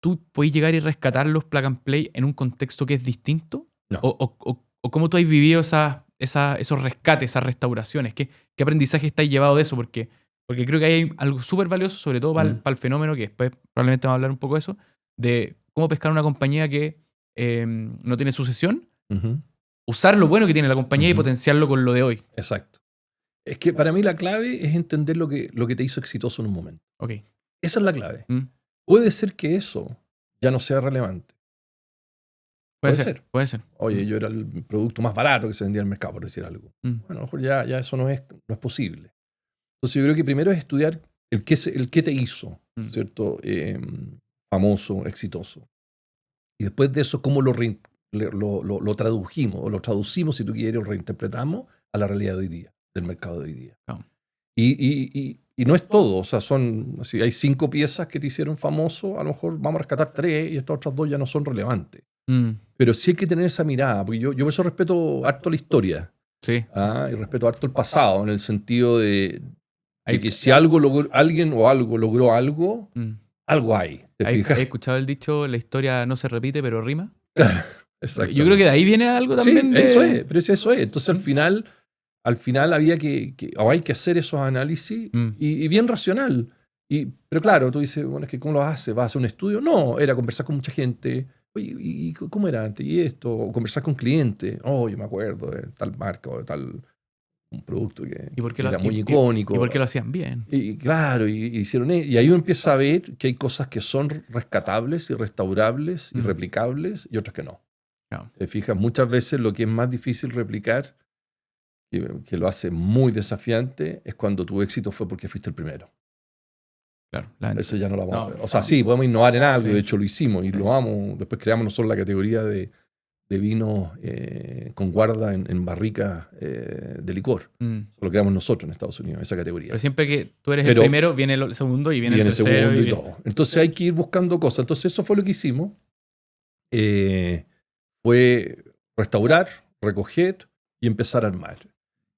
tú puedes llegar y rescatarlos plug and play en un contexto que es distinto? No. ¿O cómo tú has vivido esos rescates, esas restauraciones? ¿Qué aprendizaje estáis llevado de eso? Porque creo que hay algo súper valioso, sobre todo para el fenómeno, que después probablemente vamos a hablar un poco de eso, de cómo pescar una compañía que no tiene sucesión, usar lo bueno que tiene la compañía y potenciarlo con lo de hoy. Exacto. Es que para mí la clave es entender lo que te hizo exitoso en un momento. Okay. Esa es la clave. Puede ser que eso ya no sea relevante. Puede ser. Oye, yo era el producto más barato que se vendía en el mercado, por decir algo. Bueno, a lo mejor ya eso no es posible. Entonces yo creo que primero es estudiar el qué te hizo, ¿cierto? Famoso, exitoso. Y después de eso, cómo lo tradujimos, o lo traducimos, si tú quieres, o reinterpretamos a la realidad de hoy día, del mercado de hoy día. Y no es todo, o sea, si hay 5 piezas que te hicieron famoso, a lo mejor vamos a rescatar 3 y estas otras 2 ya no son relevantes. Pero sí hay que tener esa mirada, porque yo por eso respeto harto la historia. Sí. Y respeto harto el pasado, en el sentido de que si algo logró algo, algo hay. ¿Has escuchado el dicho, la historia no se repite, pero rima? Exacto. Yo creo que de ahí viene algo también. Sí, eso es, pero eso es. Entonces al final había o hay que hacer esos análisis y bien racional. Pero claro, tú dices, bueno, es que ¿cómo lo haces? ¿Vas a hacer un estudio? No, era conversar con mucha gente. Oye, ¿y cómo era antes? ¿Y esto? O conversar con clientes. Oh, yo me acuerdo de tal marca o de tal un producto que era muy icónico. ¿Y por qué lo hacían bien? Y claro, hicieron eso. Y ahí uno empieza a ver que hay cosas que son rescatables y restaurables y replicables y otras que no. Te fijas, muchas veces lo que es más difícil replicar, que lo hace muy desafiante, es cuando tu éxito fue porque fuiste el primero. Claro, Eso ya no lo vamos. No. O sea, sí, podemos innovar en algo, Sí. de hecho lo hicimos y Sí. lo vamos. Después creamos nosotros la categoría de vinos con guarda en barricas de licor. Eso lo creamos nosotros en Estados Unidos, esa categoría. Pero siempre que tú eres el primero, viene el segundo y viene el tercero. Segundo y todo. Entonces hay que ir buscando cosas. Entonces eso fue lo que hicimos. Fue restaurar, recoger y empezar a armar.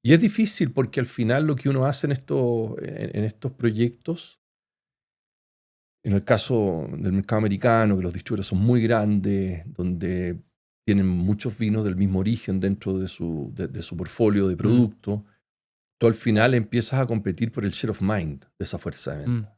Y es difícil porque al final lo que uno hace en estos proyectos, en el caso del mercado americano, que los distribuidores son muy grandes, donde tienen muchos vinos del mismo origen dentro de su portfolio de productos, tú al final empiezas a competir por el share of mind de esa fuerza de venta.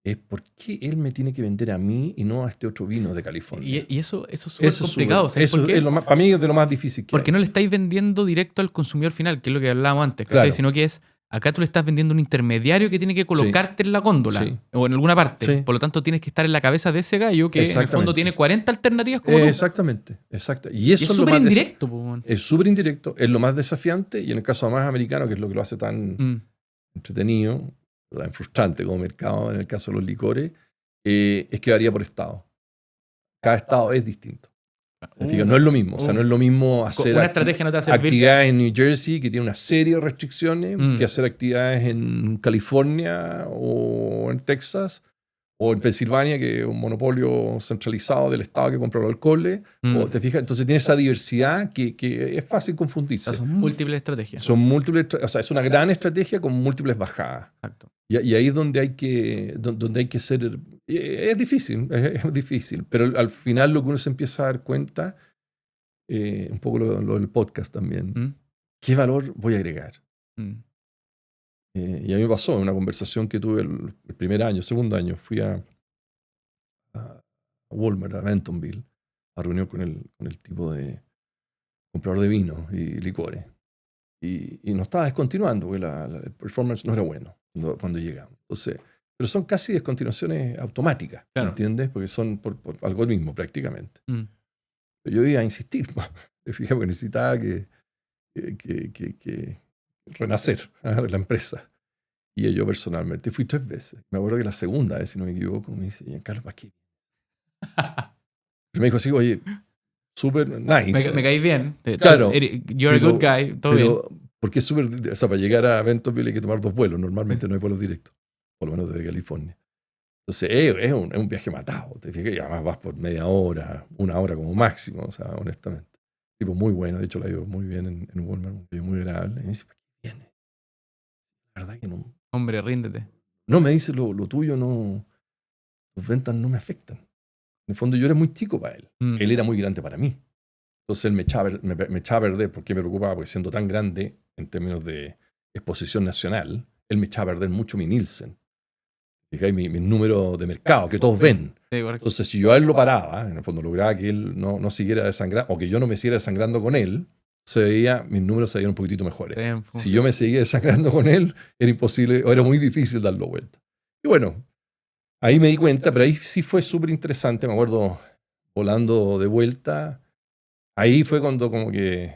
Es por qué él me tiene que vender a mí y no a este otro vino de California. Y eso es súper complicado. Eso es para mí es de lo más difícil que porque hay. no le estáis vendiendo directo al consumidor final, que es lo que hablábamos antes, ¿cachai? Sino que acá tú le estás vendiendo un intermediario que tiene que colocarte en la góndola o en alguna parte. Sí. Por lo tanto, tienes que estar en la cabeza de ese gallo que en el fondo tiene 40 alternativas como tú. Exactamente. Y eso es súper indirecto. Es súper indirecto, es lo más desafiante y en el caso más americano, que es lo que lo hace tan entretenido, tan frustrante como mercado en el caso de los licores, es que varía por estado. Cada estado es distinto. No es lo mismo. O sea, no es lo mismo hacer una estrategia no te va a servir. Actividades en New Jersey, que tiene una serie de restricciones, que hacer actividades en California o en Texas o en Pensilvania, que es un monopolio centralizado del estado que compra los alcoholes. O, ¿te fijas? Entonces tiene esa diversidad que es fácil confundirse. O sea, son múltiples estrategias. O sea, es una gran estrategia con múltiples bajadas. Exacto. Y ahí es donde hay que ser... Es difícil, pero al final lo que uno se empieza a dar cuenta, un poco lo del podcast también, ¿qué valor voy a agregar? Y a mí me pasó en una conversación que tuve el primer año, segundo año, fui a Walmart, a Bentonville, a reunión con el tipo de comprador de vino y licores. Y nos estaba descontinuando, porque el performance no era bueno cuando llegamos. Entonces, pero son casi descontinuaciones automáticas, claro. ¿Entiendes? Porque son por algoritmo prácticamente. Yo iba a insistir, fíjate, porque necesitaba que renacer la empresa. Y yo personalmente fui 3 veces. Me acuerdo que la segunda vez, si no me equivoco, me dice, Carlos, ¿para qué? Me dijo así, oye, súper nice. Me caí bien. Claro. You're a good guy, todo bien. Porque es súper, o sea, para llegar a Bentonville hay que tomar 2 vuelos. Normalmente no hay vuelos directos, por lo menos desde California. Entonces es un viaje matado. Te fijas, y además vas por media hora, 1 hora como máximo, o sea, honestamente. Tipo muy bueno, de hecho la ido muy bien en Walmart, muy agradable. Y me dice, ¿para qué viene? La verdad que no. Hombre, ríndete. No, me dice, lo tuyo no, tus ventas no me afectan. En el fondo yo era muy chico para él. Él era muy grande para mí. Entonces él me echaba a perder porque me preocupaba, porque siendo tan grande en términos de exposición nacional, él me echaba a perder mucho mi Nielsen. Mi número de mercado, que todos ven. Sí, entonces si yo a él lo paraba, en el fondo lograba que él no siguiera desangrando, o que yo no me siguiera desangrando con él, mis números se veían un poquitito mejores. Si yo me seguía desangrando con él, era imposible, o era muy difícil darlo vuelta. Y bueno, ahí me di cuenta, pero ahí sí fue súper interesante. Me acuerdo volando de vuelta. Ahí fue cuando como que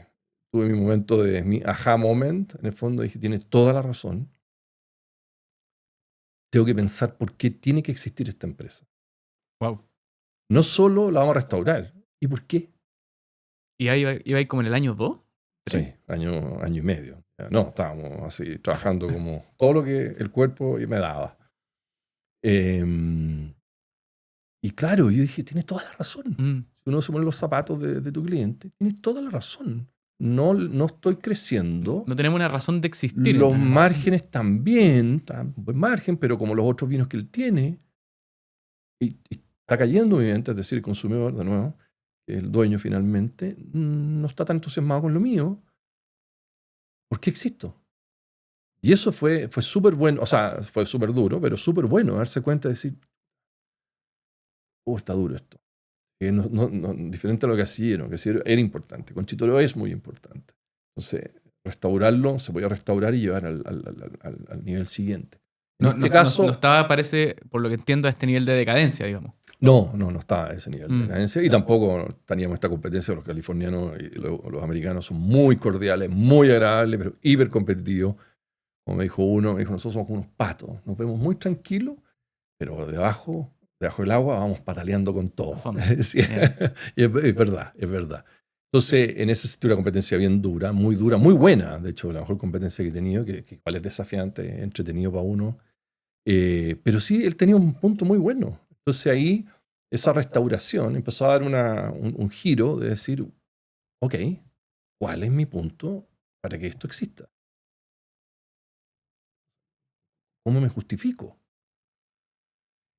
tuve mi momento de mi aha moment. En el fondo dije, tiene toda la razón. Tengo que pensar por qué tiene que existir esta empresa. Wow. No solo la vamos a restaurar. ¿Y por qué? ¿Y ahí iba ahí como en el año 2? Sí, año y medio. No, estábamos así, trabajando como todo lo que el cuerpo me daba. Y claro, yo dije, tienes toda la razón. Si uno se pone los zapatos de tu cliente, tienes toda la razón. No estoy creciendo. No tenemos una razón de existir. Los márgenes también, están buen margen, pero como los otros vinos que él tiene, y está cayendo mi venta, es decir, el consumidor, de nuevo, el dueño finalmente, no está tan entusiasmado con lo mío. ¿Por qué existo? Y eso fue súper bueno, o sea, fue súper duro, pero súper bueno darse cuenta de decir, está duro esto. Diferente a lo que hicieron, era importante. Conchitoro es muy importante. Entonces, restaurarlo, se podía restaurar y llevar al nivel siguiente. En este caso, no estaba, parece, por lo que entiendo, a este nivel de decadencia, digamos. No estaba a ese nivel de decadencia. Y tampoco teníamos esta competencia. Los californianos y los americanos son muy cordiales, muy agradables, pero hiper competitivos. Como me dijo uno, nosotros somos como unos patos. Nos vemos muy tranquilos pero debajo del agua vamos pataleando con todo. A fondo. Sí, y es verdad, es verdad. Entonces, en ese sentido, una competencia bien dura, muy buena. De hecho, la mejor competencia que he tenido, que igual es desafiante, entretenido para uno. Pero sí, él tenía un punto muy bueno. Entonces ahí, esa restauración empezó a dar un giro de decir, ok, ¿cuál es mi punto para que esto exista? ¿Cómo me justifico?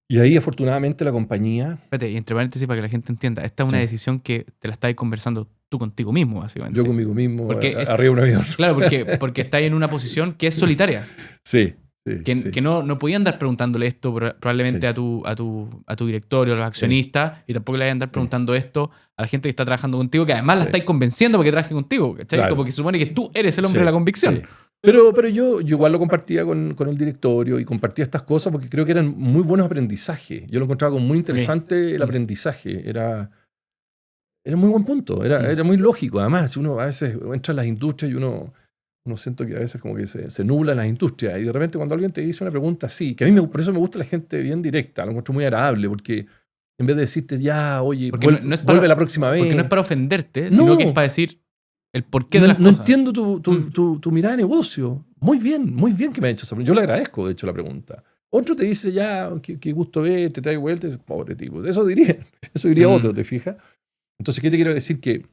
Y ahí, afortunadamente, la compañía... Espérate, y entre paréntesis para que la gente entienda, esta es una Sí. decisión que te la estás conversando tú contigo mismo, básicamente. Yo conmigo mismo, Porque arriba de un avión. Claro, porque estás en una posición que es solitaria. Sí. Que no podían andar preguntándole esto probablemente Sí. a tu directorio, a los accionistas, y tampoco le vayan a andar preguntando esto a la gente que está trabajando contigo, que además la estáis convenciendo para que trabaje contigo, ¿cachai? Claro. Como que se supone que tú eres el hombre de la convicción. Sí. Pero yo igual lo compartía con el directorio y compartía estas cosas porque creo que eran muy buenos aprendizajes. Yo lo encontraba como muy interesante el aprendizaje. Era muy buen punto, era muy lógico. Además, uno a veces entra en las industrias y uno siente que a veces como que se nubla en las industrias. Y de repente cuando alguien te dice una pregunta así, que a mí por eso me gusta la gente bien directa, lo encuentro muy agradable, porque en vez de decirte, ya, oye, vuelve la próxima vez. Porque no es para ofenderte, sino que es para decir el porqué de las no cosas. entiendo tu mirada de negocio. Muy bien que me ha hecho esa pregunta. Yo le agradezco, de hecho, la pregunta. Otro te dice, ya, qué gusto verte, te da vuelta. Pobre tipo. Eso diría otro, ¿te fijas? Entonces, ¿qué te quiero decir? Que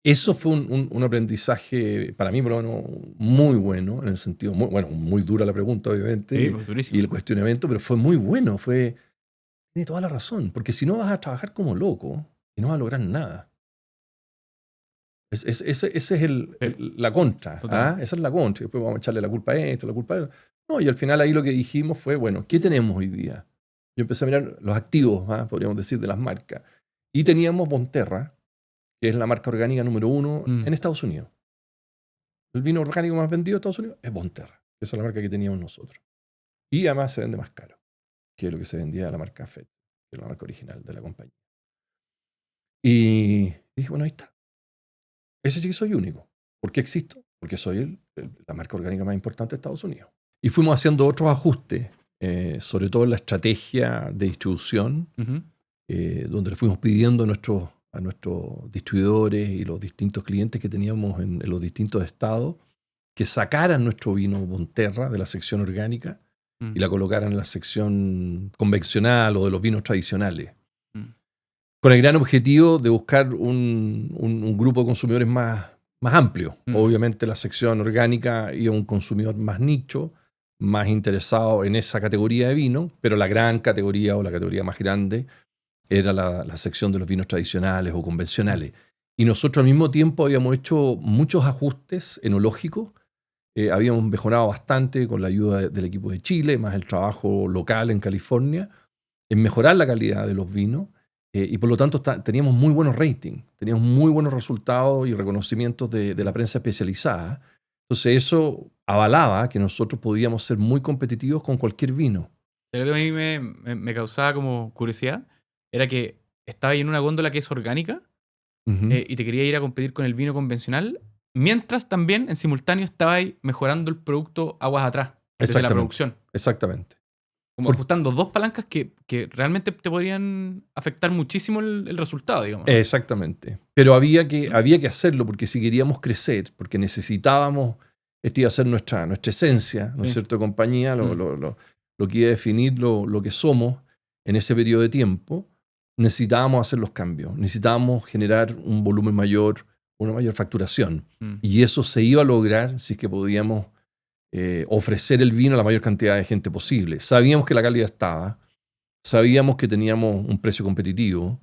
eso fue un aprendizaje, para mí, muy bueno, en el sentido, muy dura la pregunta, obviamente, Sí, pues, durísimo. y el cuestionamiento, pero fue muy bueno. Tiene toda la razón, porque si no vas a trabajar como loco y no vas a lograr nada. Esa es la contra. Esa es la contra. Después vamos a echarle la culpa a esto, la culpa a esto. No, y al final ahí lo que dijimos fue, bueno, ¿qué tenemos hoy día? Yo empecé a mirar los activos, podríamos decir, de las marcas. Y teníamos Bonterra, que es la marca orgánica número 1 en Estados Unidos. El vino orgánico más vendido de Estados Unidos es Bonterra. Esa es la marca que teníamos nosotros. Y además se vende más caro que lo que se vendía de la marca FED, que es la marca original de la compañía. Y dije, bueno, ahí está. Ese sí que soy único. ¿Por qué existo? Porque soy la marca orgánica más importante de Estados Unidos. Y fuimos haciendo otros ajustes, sobre todo en la estrategia de distribución, donde le fuimos pidiendo a nuestros distribuidores y los distintos clientes que teníamos en los distintos estados que sacaran nuestro vino Bonterra de la sección orgánica y la colocaran en la sección convencional o de los vinos tradicionales. Con el gran objetivo de buscar un grupo de consumidores más amplio. Obviamente la sección orgánica iba a un consumidor más nicho, más interesado en esa categoría de vino, pero la gran categoría o la categoría más grande era la sección de los vinos tradicionales o convencionales. Y nosotros al mismo tiempo habíamos hecho muchos ajustes enológicos. Habíamos mejorado bastante con la ayuda del equipo de Chile, más el trabajo local en California, en mejorar la calidad de los vinos. Y por lo tanto teníamos muy buenos ratings, teníamos muy buenos resultados y reconocimientos de la prensa especializada. Entonces eso avalaba que nosotros podíamos ser muy competitivos con cualquier vino. Lo que a mí me causaba como curiosidad era que estaba ahí en una góndola que es orgánica y te quería ir a competir con el vino convencional, mientras también en simultáneo estaba ahí mejorando el producto aguas atrás desde la producción. Exactamente. Como ajustando dos palancas que realmente te podrían afectar muchísimo el resultado, digamos. Exactamente. Pero había que hacerlo porque si queríamos crecer, porque necesitábamos, esta iba a ser nuestra esencia, ¿no es cierto?, compañía, lo que iba a definir lo que somos en ese periodo de tiempo, necesitábamos hacer los cambios, necesitábamos generar un volumen mayor, una mayor facturación. Y eso se iba a lograr si es que podíamos ofrecer el vino a la mayor cantidad de gente posible. Sabíamos que la calidad estaba, sabíamos que teníamos un precio competitivo,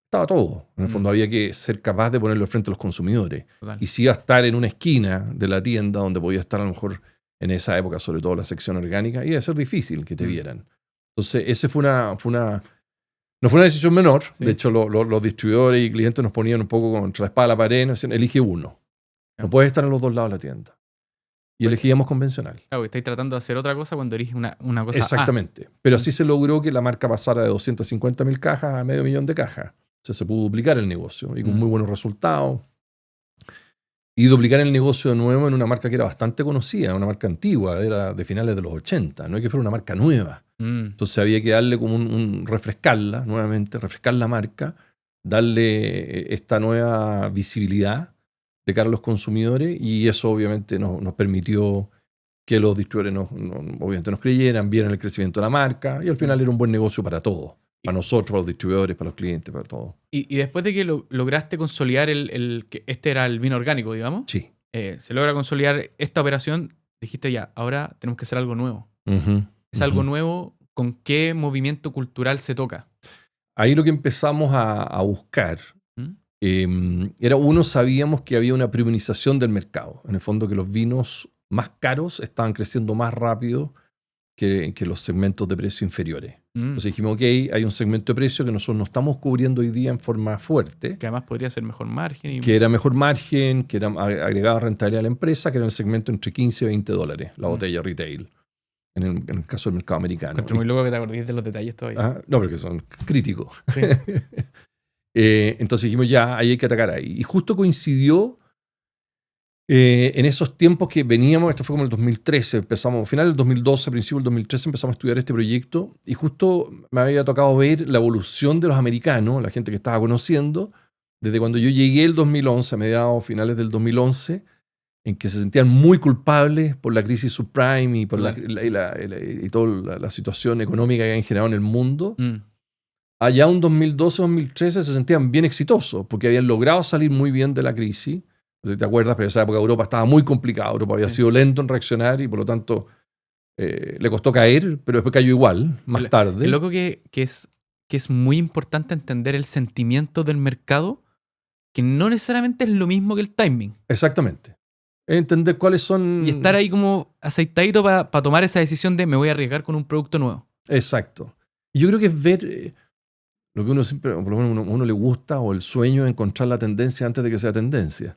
estaba todo. En el fondo había que ser capaz de ponerlo frente a los consumidores. Total. Y si iba a estar en una esquina de la tienda donde podía estar a lo mejor en esa época, sobre todo la sección orgánica, iba a ser difícil que te vieran. Entonces, ese no fue una decisión menor. Sí. De hecho, los distribuidores y clientes nos ponían un poco contra la espada de la pared, nos decían, elige uno. No puedes estar en los dos lados de la tienda. Y elegíamos convencional. Claro, que estáis tratando de hacer otra cosa cuando eliges una cosa. Exactamente. Pero así se logró que la marca pasara de 250.000 cajas a 500.000 cajas. O sea, se pudo duplicar el negocio y con muy buenos resultados. y duplicar el negocio de nuevo en una marca que era bastante conocida, una marca antigua, era de finales de los 80, no es que fuera una marca nueva. Entonces había que darle como refrescarla nuevamente, refrescar la marca, darle esta nueva visibilidad de cara a los consumidores, y eso obviamente nos permitió que los distribuidores obviamente nos creyeran, vieran el crecimiento de la marca, y al final era un buen negocio para todos. Para nosotros, para los distribuidores, para los clientes, para todos. Y después de que lograste consolidar que este era el vino orgánico, digamos, Sí. Se logra consolidar esta operación, dijiste ya, ahora tenemos que hacer algo nuevo. Es algo nuevo, ¿con qué movimiento cultural se toca? Ahí lo que empezamos a buscar era, uno, sabíamos que había una premiumización del mercado. En el fondo, que los vinos más caros estaban creciendo más rápido que los segmentos de precio inferiores. Entonces dijimos, ok, hay un segmento de precio que nosotros no estamos cubriendo hoy día en forma fuerte. Que además podría ser mejor margen. Que era mejor margen, que era agregada rentabilidad a la empresa, que era el segmento entre 15 y 20 dólares, la botella retail, en el caso del mercado americano. Encuentro muy loco que te acordéis de los detalles todavía. No, porque son críticos. Sí. Entonces dijimos, ya, ahí hay que atacar ahí. Y justo coincidió en esos tiempos que veníamos, esto fue como el 2013, empezamos, final del 2012, principio del 2013, empezamos a estudiar este proyecto, y justo me había tocado ver la evolución de los americanos, la gente que estaba conociendo, desde cuando yo llegué el 2011, a mediados, finales del 2011, en que se sentían muy culpables por la crisis subprime y por y toda la situación económica que habían generado en el mundo. Allá un 2012-2013 se sentían bien exitosos, porque habían logrado salir muy bien de la crisis. No sé si te acuerdas, pero en esa época Europa estaba muy complicada. Europa había sido lento en reaccionar y por lo tanto le costó caer, pero después cayó igual, más tarde. Es loco que es muy importante entender el sentimiento del mercado, que no necesariamente es lo mismo que el timing. Exactamente. Entender cuáles son... Y estar ahí como aceitadito para tomar esa decisión de me voy a arriesgar con un producto nuevo. Exacto. Y yo creo que es ver lo que uno siempre, por lo menos uno le gusta, o el sueño de encontrar la tendencia antes de que sea tendencia.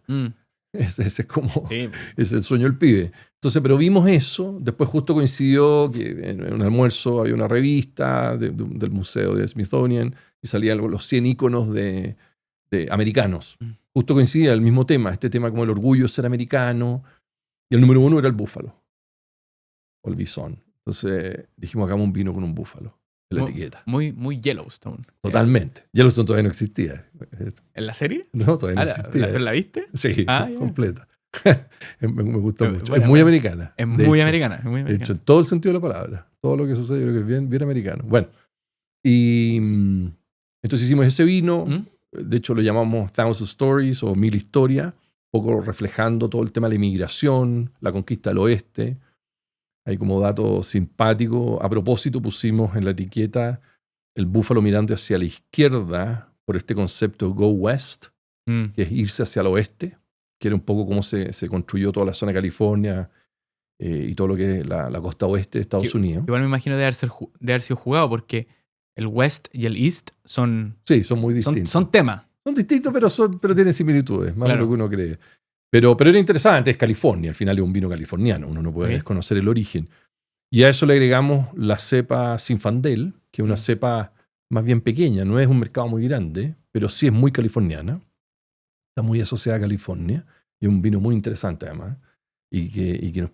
Ese es como, sí, es el sueño del pibe. Entonces, pero vimos eso. Después justo coincidió que en un almuerzo había una revista del museo de Smithsonian y salían los 100 íconos de americanos. Justo coincidía el mismo tema, este tema como el orgullo de ser americano. Y el número 1 era el búfalo, o el bisón. Entonces dijimos, hagamos un vino con un búfalo en la etiqueta. Muy Yellowstone. Totalmente. Yellowstone todavía no existía. ¿En la serie? No, todavía no existía. ¿La viste? Sí, completa. me gustó mucho. Bueno, es muy americana. Es muy americana. De hecho, en todo el sentido de la palabra. Todo lo que sucede, yo creo que es bien, bien americano. Bueno, y entonces hicimos ese vino. De hecho, lo llamamos Thousand Stories o 1000 historias, un poco reflejando todo el tema de la inmigración, la conquista del oeste. Hay como dato simpático. A propósito, pusimos en la etiqueta el búfalo mirando hacia la izquierda por este concepto Go West, que es irse hacia el oeste, que era un poco cómo se construyó toda la zona de California y todo lo que es la costa oeste de Estados Unidos. Igual me imagino de haber sido jugado, porque el West y el East son... Sí, son muy distintos. Son temas. Son distintos, pero tienen similitudes, más de lo que uno cree. Pero era interesante, es California, al final es un vino californiano, uno no puede desconocer el origen. Y a eso le agregamos la cepa Zinfandel, que es una cepa más bien pequeña, no es un mercado muy grande, pero sí es muy californiana, está muy asociada a California, y es un vino muy interesante además, y que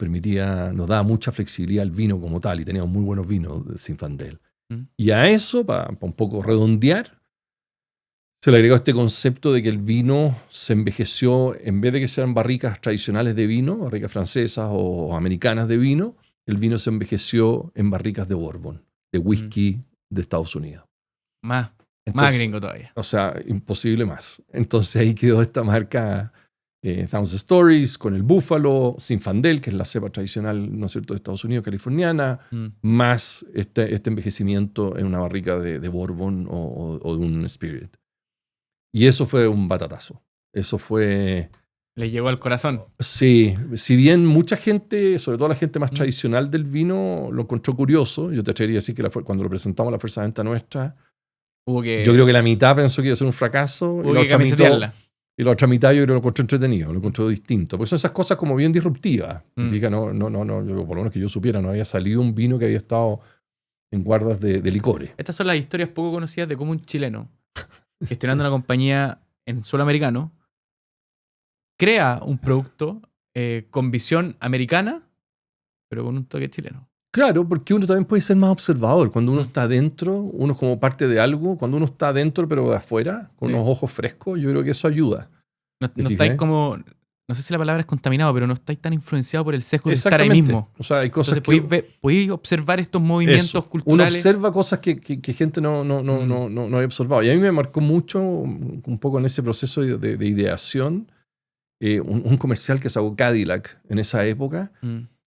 nos daba mucha flexibilidad al vino como tal, y teníamos muy buenos vinos de Zinfandel. Y a eso, para un poco redondear, se le agregó este concepto de que el vino se envejeció, en vez de que sean barricas tradicionales de vino, barricas francesas o americanas de vino, el vino se envejeció en barricas de bourbon, de whisky de Estados Unidos. Más gringo todavía. O sea, imposible más. Entonces ahí quedó esta marca Thousand Stories con el búfalo, Zinfandel, que es la cepa tradicional, ¿no es cierto?, de Estados Unidos, californiana, más este envejecimiento en una barrica de bourbon o de un spirit. Y eso fue un batatazo. Eso fue... Le llegó al corazón. Sí. Si bien mucha gente, sobre todo la gente más tradicional del vino, lo encontró curioso, yo te atrevería a decir que cuando lo presentamos a la fuerza de venta nuestra, yo creo que la mitad pensó que iba a ser un fracaso y la otra mitad yo creo que lo encontró entretenido, lo encontró distinto. Porque son esas cosas como bien disruptivas. Significa, no, yo, por lo menos que yo supiera, no había salido un vino que había estado en guardas de licores. Estas son las historias poco conocidas de cómo un chileno, gestionando una compañía en suelo americano, crea un producto con visión americana, pero con un toque chileno. Claro, porque uno también puede ser más observador. Cuando uno está adentro, uno es como parte de algo. Cuando uno está adentro, pero de afuera, con Sí. unos ojos frescos, yo creo que eso ayuda. No estáis como... No sé si la palabra es contaminado, pero no estáis tan influenciado por el sesgo de estar ahí Exactamente. mismo. O sea, hay cosas Entonces podéis observar estos movimientos Uno culturales. observa cosas que gente no había observado. Y a mí me marcó mucho, un poco en ese proceso de ideación, un comercial que sacó Cadillac en esa época,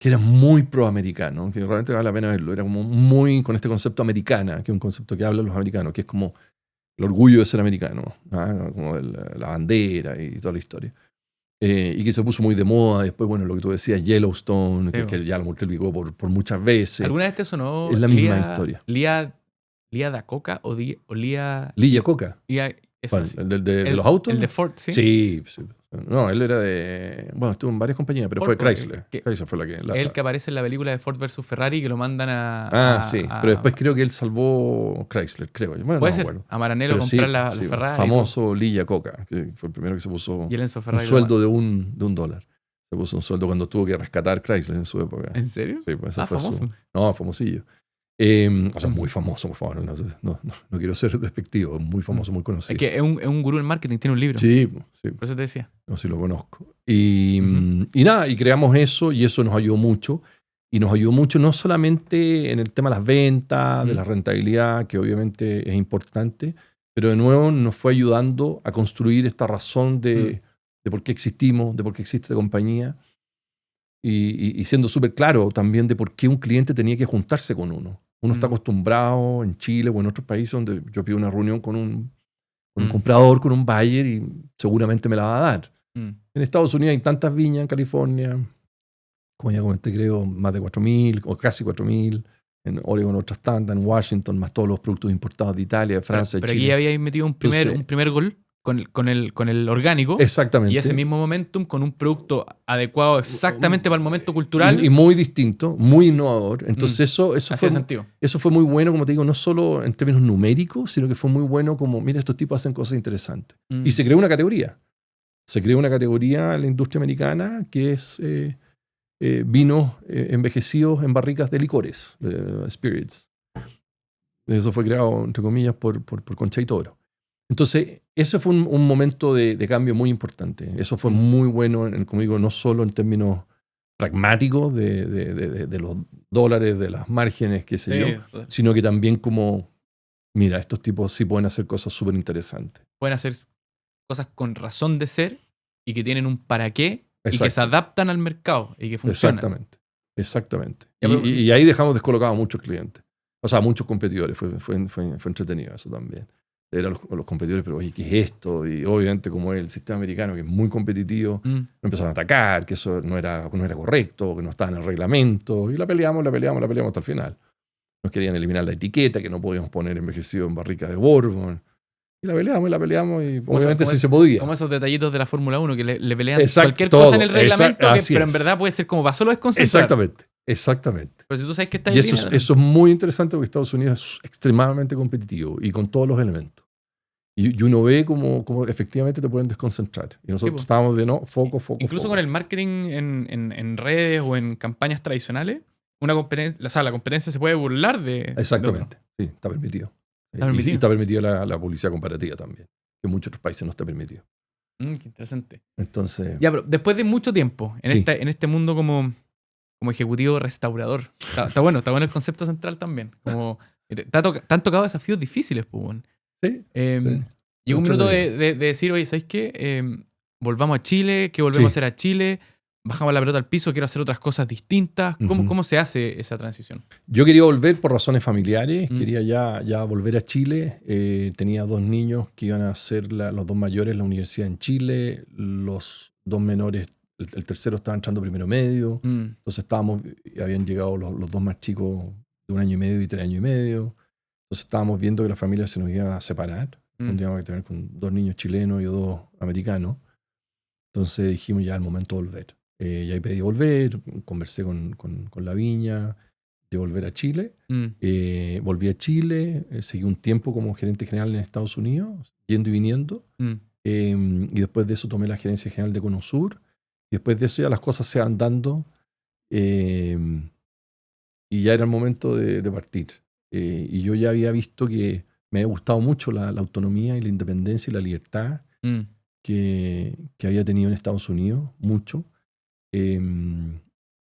que era muy proamericano, que realmente vale la pena verlo. Era como muy con este concepto americana, que es un concepto que hablan los americanos, que es como el orgullo de ser americano, como la bandera y toda la historia. Y que se puso muy de moda. Después, bueno, lo que tú decías, Yellowstone, Sí, que ya lo multiplicó por muchas veces. ¿Alguna vez te sonó Es la misma historia. Lía Iacocca o Lía... Lee Iacocca. Eso ¿Cuál? sí. ¿El de los autos? El de Ford, sí. Sí. No, él era de... Bueno, estuvo en varias compañías, pero Ford, fue Chrysler. que- Chrysler fue la que... El que aparece en la película de Ford vs Ferrari que lo mandan a... sí. Pero después creo que él salvó Chrysler, creo. Bueno, puede no ser. me acuerdo. A Maranello Pero comprar sí, la sí, Ferrari. famoso Lee Iacocca, que fue el primero que se puso Y el Enzo un Ferrari. sueldo de $1. Se puso un sueldo cuando tuvo que rescatar Chrysler en su época. ¿En serio? Sí, pues ese fue famoso. No, famosillo. O sea, muy famoso, por favor. No quiero ser despectivo. Muy famoso, muy conocido. Es que es un gurú del marketing, tiene un libro. Sí. Por eso te decía. No, sí lo conozco. Y nada, y creamos eso y eso nos ayudó mucho. Y nos ayudó mucho no solamente en el tema de las ventas, de la rentabilidad, que obviamente es importante, pero de nuevo nos fue ayudando a construir esta razón de por qué existimos, de por qué existe esta compañía. Y siendo súper claro también de por qué un cliente tenía que juntarse con uno. Uno está acostumbrado en Chile o en otros países donde yo pido una reunión con un comprador, con un buyer y seguramente me la va a dar. En Estados Unidos hay tantas viñas, en California, como ya comenté, creo, más de 4.000 o casi 4.000. En Oregon otras tantas, en Washington, más todos los productos importados de Italia, de Francia, de pero Chile. aquí habíais metido un primer gol con el orgánico. Exactamente. Y ese mismo momentum con un producto adecuado exactamente para el momento cultural. Y muy distinto, muy innovador. Entonces eso fue muy bueno, como te digo, no solo en términos numéricos, sino que fue muy bueno como, mira, estos tipos hacen cosas interesantes. Y se creó una categoría. Se creó una categoría en la industria americana que es vinos envejecidos en barricas de licores, spirits. Eso fue creado, entre comillas, por Concha y Toro. Entonces, ese fue un momento de cambio muy importante. Eso fue muy bueno, como digo, no solo en términos pragmáticos de los dólares, de las márgenes, qué sé yo, sino que también como, mira, estos tipos sí pueden hacer cosas súper interesantes. Pueden hacer cosas con razón de ser y que tienen un para qué. Exacto. Y que se adaptan al mercado y que funcionan. Exactamente. Y ahí dejamos descolocados a muchos clientes. O sea, muchos competidores. Fue entretenido eso también. Eran los competidores, pero oye, ¿qué es esto? Y obviamente como el sistema americano, que es muy competitivo, nos empezaron a atacar, que eso no era correcto, que no estaba en el reglamento. Y la peleamos hasta el final. Nos querían eliminar la etiqueta, que no podíamos poner envejecido en barricas de Bourbon. Y la peleamos y obviamente sí se podía. Como esos detallitos de la Fórmula 1 que le pelean cualquier todo, cosa en el reglamento, pero en es. verdad puede ser como para solo desconcentrar. Exactamente. Pero si tú sabes que está y eso es muy interesante porque Estados Unidos es extremadamente competitivo y con todos los elementos. Y uno ve como efectivamente te pueden desconcentrar. Y nosotros estábamos de foco. Incluso con el marketing en redes o en campañas tradicionales, la competencia se puede burlar de... Exactamente, sí, está permitido. Y está permitida la publicidad comparativa también, que en muchos otros países no está permitido. Qué interesante. Entonces... Ya, pero después de mucho tiempo en este mundo como ejecutivo restaurador, está bueno el concepto central también. Como, te han tocado desafíos difíciles, pues. Sí. Llegó un minuto de decir, oye, ¿sabes qué? Volvamos a Chile, ¿qué volvemos a hacer a Chile? Bajamos la pelota al piso, quiero hacer otras cosas distintas. ¿Cómo se hace esa transición? Yo quería volver por razones familiares, quería ya volver a Chile. Tenía 2 niños que iban a hacer los 2 mayores la universidad en Chile, los 2 menores, el tercero estaba entrando primero medio. Entonces habían llegado los 2 más chicos de 1 año y medio y 3 años y medio. Entonces estábamos viendo que la familia se nos iba a separar. Tendríamos que tener con 2 niños chilenos y 2 americanos. Entonces dijimos ya el momento de volver. Y ahí pedí volver, conversé con la viña de volver a Chile. Volví a Chile, seguí un tiempo como gerente general en Estados Unidos, yendo y viniendo. y después de eso tomé la gerencia general de Conosur, y después de eso ya las cosas se van dando, y ya era el momento de partir. Y yo ya había visto que me había gustado mucho la autonomía y la independencia y la libertad que había tenido en Estados Unidos, mucho. Y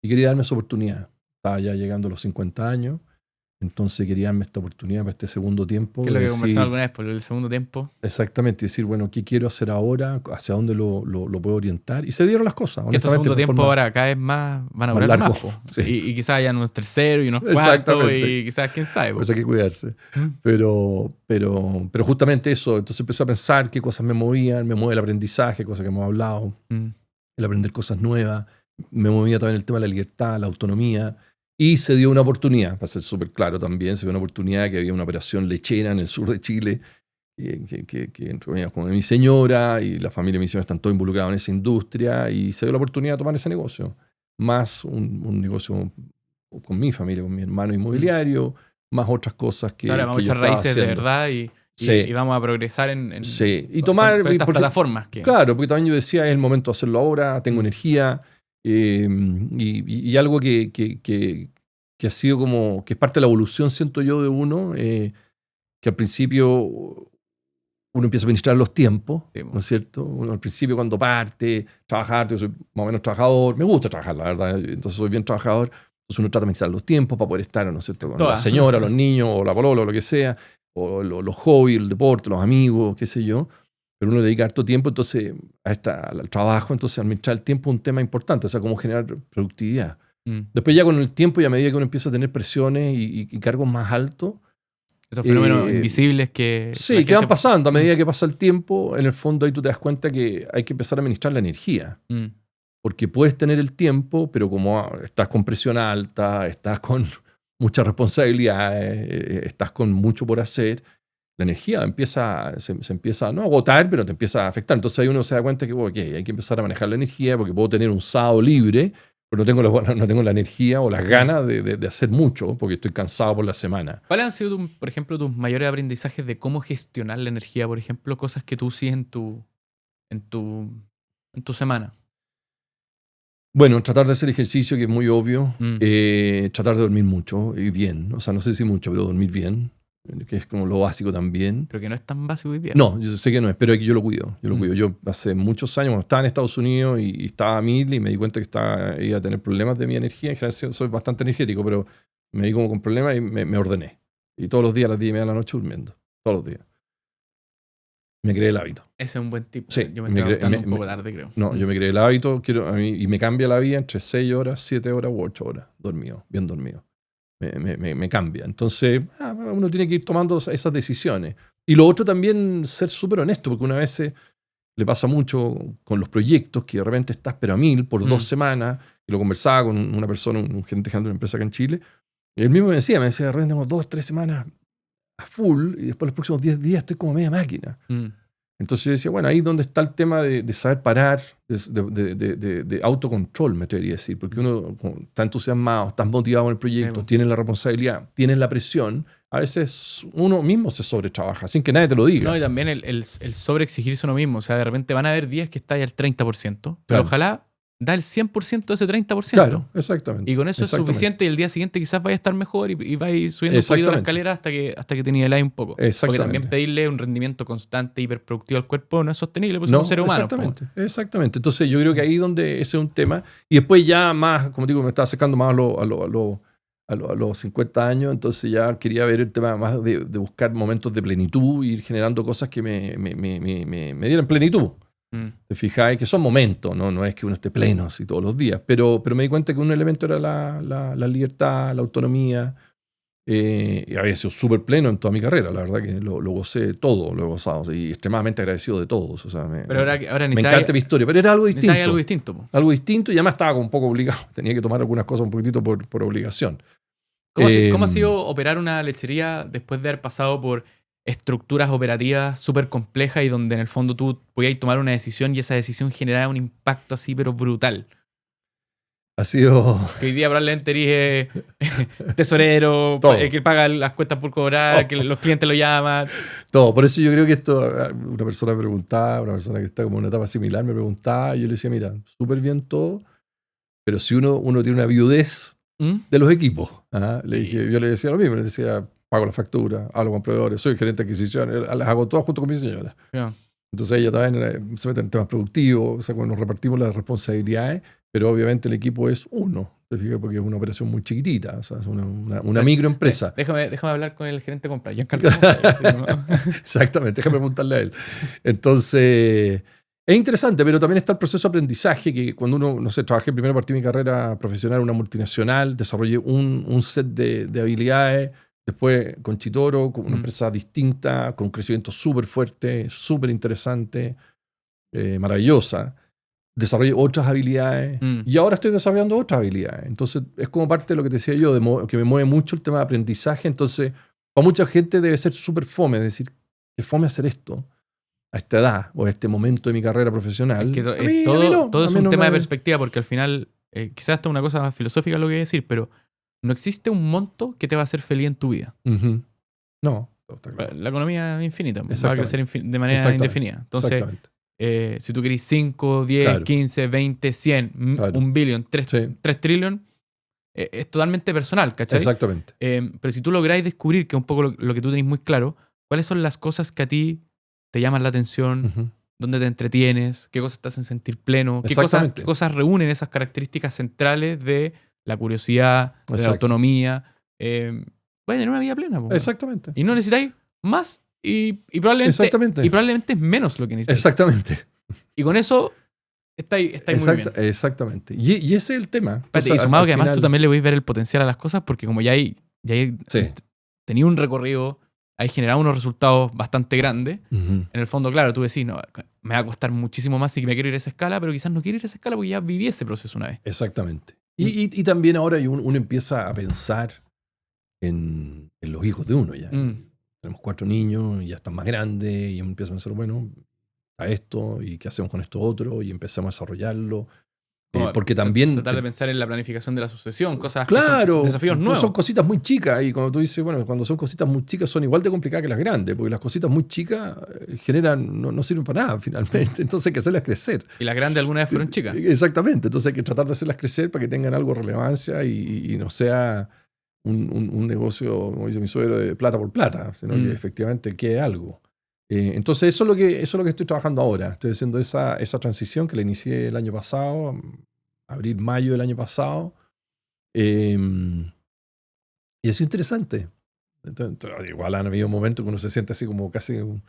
quería darme esa oportunidad. Estaba ya llegando a los 50 años, entonces quería darme esta oportunidad para este segundo tiempo. ¿Qué es lo que decir, conversamos alguna vez por el segundo tiempo? Exactamente, decir, bueno, ¿qué quiero hacer ahora? ¿Hacia dónde lo puedo orientar? Y se dieron las cosas. Que estos segundo tiempo ahora cada vez más van a durar más. Sí. Y quizás hayan unos terceros y unos cuartos y quizás quién sabe. Por eso hay que cuidarse. Pero justamente eso, entonces empecé a pensar qué cosas me movían, me mueve el aprendizaje, cosas que hemos hablado, el aprender cosas nuevas, me movía también el tema de la libertad, la autonomía, y se dio una oportunidad, para ser súper claro también, se dio una oportunidad que había una operación lechera en el sur de Chile, que entre con mi señora y la familia de mi señora están todos involucrados en esa industria, y se dio la oportunidad de tomar ese negocio, más un negocio con mi familia, con mi hermano inmobiliario, más otras cosas que ahora vamos a echar raíces de verdad y vamos a progresar en y tomar con estas plataformas. Claro, porque también yo decía, es el momento de hacerlo ahora, tengo energía, y algo que ha sido como, que es parte de la evolución, siento yo, de uno, que al principio uno empieza a administrar los tiempos, sí, ¿no es cierto? Uno al principio cuando parte, trabajar, yo soy más o menos trabajador, me gusta trabajar, la verdad, entonces soy bien trabajador, entonces uno trata de administrar los tiempos para poder estar, ¿no es cierto?, con la señora, los niños, o la polola, o lo que sea, o los hobbies, el deporte, los amigos, qué sé yo. Pero uno dedica harto tiempo entonces al trabajo, entonces administrar el tiempo es un tema importante, o sea, cómo generar productividad. Después ya con el tiempo y a medida que uno empieza a tener presiones y cargos más altos, estos fenómenos invisibles que... Sí, que van pasando a medida que pasa el tiempo, en el fondo ahí tú te das cuenta que hay que empezar a administrar la energía. Porque puedes tener el tiempo, pero como estás con presión alta, estás con muchas responsabilidades, estás con mucho por hacer, la energía se empieza no a agotar, pero te empieza a afectar. Entonces ahí uno se da cuenta que hay que empezar a manejar la energía porque puedo tener un sábado libre, pero no tengo la energía o las ganas de hacer mucho porque estoy cansado por la semana. ¿Cuáles han sido, por ejemplo, tus mayores aprendizajes de cómo gestionar la energía? Por ejemplo, cosas que tú sigues en tu semana. Bueno, tratar de hacer ejercicio, que es muy obvio. Tratar de dormir mucho y bien. O sea, no sé si mucho, pero dormir bien, que es como lo básico también. Pero que no es tan básico hoy día. No, yo sé que no es, pero yo lo cuido. Yo hace muchos años, cuando estaba en Estados Unidos y estaba a 1000 y me di cuenta que iba a tener problemas de mi energía. En general soy bastante energético, pero me di como con problemas y me ordené. Y todos los días a las 10:30 de la noche durmiendo. Todos los días. Me creé el hábito. Ese es un buen tipo. Sí, yo me estoy adaptando un poco tarde, creo. No, yo me creé el hábito y me cambia la vida entre 6 horas, 7 horas u 8 horas dormido, bien dormido. Me cambia. Entonces, uno tiene que ir tomando esas decisiones. Y lo otro también, ser súper honesto, porque una vez le pasa mucho con los proyectos que de repente estás pero a 1000 por 2 semanas, y lo conversaba con una persona, un gerente general de una empresa acá en Chile, y él mismo me decía, de repente tengo 2 o 3 semanas a full, y después los próximos 10 días estoy como media máquina. Entonces yo decía, bueno, ahí es donde está el tema de saber parar, de autocontrol, me atrevería a decir, porque uno está entusiasmado, está motivado con el proyecto, tiene la responsabilidad, tiene la presión, a veces uno mismo se sobretrabaja, sin que nadie te lo diga. No, y también el sobreexigirse uno mismo, o sea, de repente van a haber días que está ahí al 30%, pero claro, ojalá da el 100% de ese 30%. Claro, exactamente. Y con eso es suficiente y el día siguiente quizás vaya a estar mejor y vais subiendo un poquito la escalera hasta que te niveláis un poco. Porque también pedirle un rendimiento constante, hiperproductivo al cuerpo no es sostenible, porque somos seres humanos. Exactamente. Entonces yo creo que ahí donde ese es un tema. Y después ya más, como digo, me estaba acercando más a los 50 años, entonces ya quería ver el tema más de buscar momentos de plenitud, ir generando cosas que me dieran plenitud. Te fijáis que son momentos, no es que uno esté pleno así todos los días, pero me di cuenta que un elemento era la libertad, la autonomía, y había sido súper pleno en toda mi carrera, la verdad que lo gocé todo, lo he gozado, y extremadamente agradecido de todos. O sea, me encanta mi historia, pero era algo distinto. Algo distinto, y además estaba un poco obligado, tenía que tomar algunas cosas un poquitito por obligación. ¿Cómo ha sido operar una lechería después de haber pasado por estructuras operativas súper complejas y donde en el fondo tú podías tomar una decisión y esa decisión generaba un impacto así pero brutal? Ha sido Que hoy día probablemente eres tesorero, Todo. que paga las cuentas por cobrar, que los clientes lo llaman. todo. Por eso yo creo que esto, una persona me preguntaba, una persona que está como en una etapa similar me preguntaba, y yo le decía, mira, súper bien todo, pero si uno tiene una viudez ¿Mm? de los equipos. Le Sí. dije, yo le decía lo mismo, le decía, pago la factura, hablo con proveedores, soy gerente de adquisición, las hago todas junto con mi señora. Ya. Entonces ella también se mete en temas productivos, o sea, cuando nos repartimos las responsabilidades, pero obviamente el equipo es uno, ¿te fijas? Porque es una operación muy chiquitita, o sea, es una microempresa. Déjame hablar con el gerente de compra. Giancarlo Compra, sí, ¿no? Exactamente, déjame preguntarle a él. Entonces, es interesante, pero también está el proceso de aprendizaje, que cuando uno, no sé, trabajé primero, partí mi carrera profesional en una multinacional, desarrollé un set de habilidades, después con Chitoro, con una empresa distinta, con un crecimiento súper fuerte, súper interesante, maravillosa. Desarrollé otras habilidades y ahora estoy desarrollando otras habilidades. Entonces, es como parte de lo que te decía yo, que me mueve mucho el tema de aprendizaje. Entonces, para mucha gente debe ser súper fome, es decir, que fome hacer esto a esta edad o a este momento de mi carrera profesional. Es que A mí todo es a mí un no tema de me- perspectiva, porque al final, quizás esto es una cosa filosófica lo que voy a decir, pero no existe un monto que te va a hacer feliz en tu vida. Ujú. No, está claro. La economía es infinita, va a Exactamente. crecer de manera Exactamente. indefinida. Entonces, Exactamente. si tú querés 5, 10, Claro. 15, 20, 100, Claro. 1 billón, 3 Sí, trillion, es totalmente personal, ¿cachai? exactamente. Pero si tú lográis descubrir, que es un poco lo que tú tenés muy claro, cuáles son las cosas que a ti te llaman la atención, Ujú. dónde te entretienes, qué cosas te hacen sentir pleno, Exactamente. qué cosas reúnen esas características centrales de la curiosidad, de la Exacto. autonomía. Puedes tener una vida plena. Po, weón. Exactamente. Y no necesitáis más y Exactamente. probablemente es menos lo que necesitáis. Exactamente. Y con eso estáis muy bien. Exactamente. Y ese es el tema. Espérate, Entonces, y sumado al que además final- tú también le podéis ver el potencial a las cosas, porque como ya hay Sí. tenido un recorrido, hay generado unos resultados bastante grandes. Ujú. En el fondo, claro, tú decís, no, me va a costar muchísimo más si me quiero ir a esa escala, pero quizás no quiero ir a esa escala porque ya viví ese proceso una vez. Exactamente. Y también ahora uno empieza a pensar en los hijos de uno ya. Tenemos 4 niños, y ya están más grandes, y uno empieza a pensar, bueno, a esto, y qué hacemos con esto otro, y empezamos a desarrollarlo. Porque también... Tratar de pensar en la planificación de la sucesión, cosas Claro, que son desafíos pues nuevos. son cositas muy chicas, y cuando tú dices, bueno, cuando son cositas muy chicas son igual de complicadas que las grandes, porque las cositas muy chicas generan, no sirven para nada finalmente, entonces hay que hacerlas crecer. Y las grandes alguna vez fueron chicas. Exactamente, entonces hay que tratar de hacerlas crecer para que tengan algo de relevancia y no sea un negocio, como dice mi suegro, de plata por plata, sino que efectivamente quede algo. Entonces eso es lo que estoy trabajando ahora. Estoy haciendo esa transición que la inicié el año pasado, abril, mayo del año pasado. Y ha sido interesante. Entonces, igual han habido momentos que uno se siente así como casi un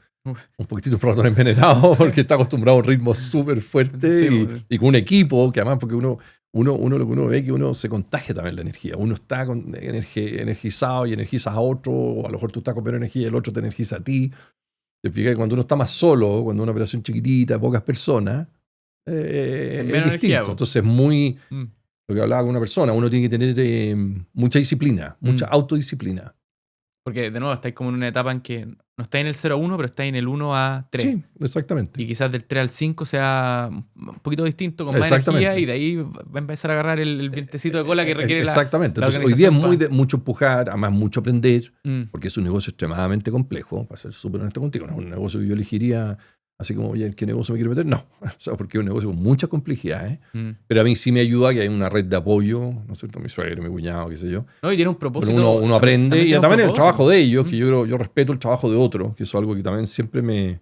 poquitito un ratón envenenado porque está acostumbrado a un ritmo súper fuerte Sí, y con un equipo que además porque uno lo que uno ve es que uno se contagia también la energía. Uno está energizado y energizas a otro, o a lo mejor tú estás con menos energía y el otro te energiza a ti. Te fijas que cuando uno está más solo, cuando una operación chiquitita, pocas personas, es menos distinto. energía, po. Entonces es muy... Lo que hablaba con una persona, uno tiene que tener mucha disciplina, mucha autodisciplina. Porque, de nuevo, estáis como en una etapa en que no estáis en el 0 a 1, pero estáis en el 1 a 3. Sí, exactamente. Y quizás del 3 al 5 sea un poquito distinto, con más Exactamente. energía, y de ahí va a empezar a agarrar el vientecito de cola que requiere Exactamente. la Entonces, hoy día es organización mucho empujar, además mucho aprender, Mm. porque es un negocio extremadamente complejo, para ser súper honesto contigo. No es un negocio que yo elegiría así como, oye, ¿en qué negocio me quiero meter? No, o sea, porque es un negocio con muchas complejidades. Pero a mí sí me ayuda que hay una red de apoyo, ¿no es cierto? Mi suegro, mi cuñado, qué sé yo. No, y tiene un propósito. Pero uno aprende y tiene un también el propósito. trabajo de ellos, que yo respeto el trabajo de otros, que eso es algo que también siempre me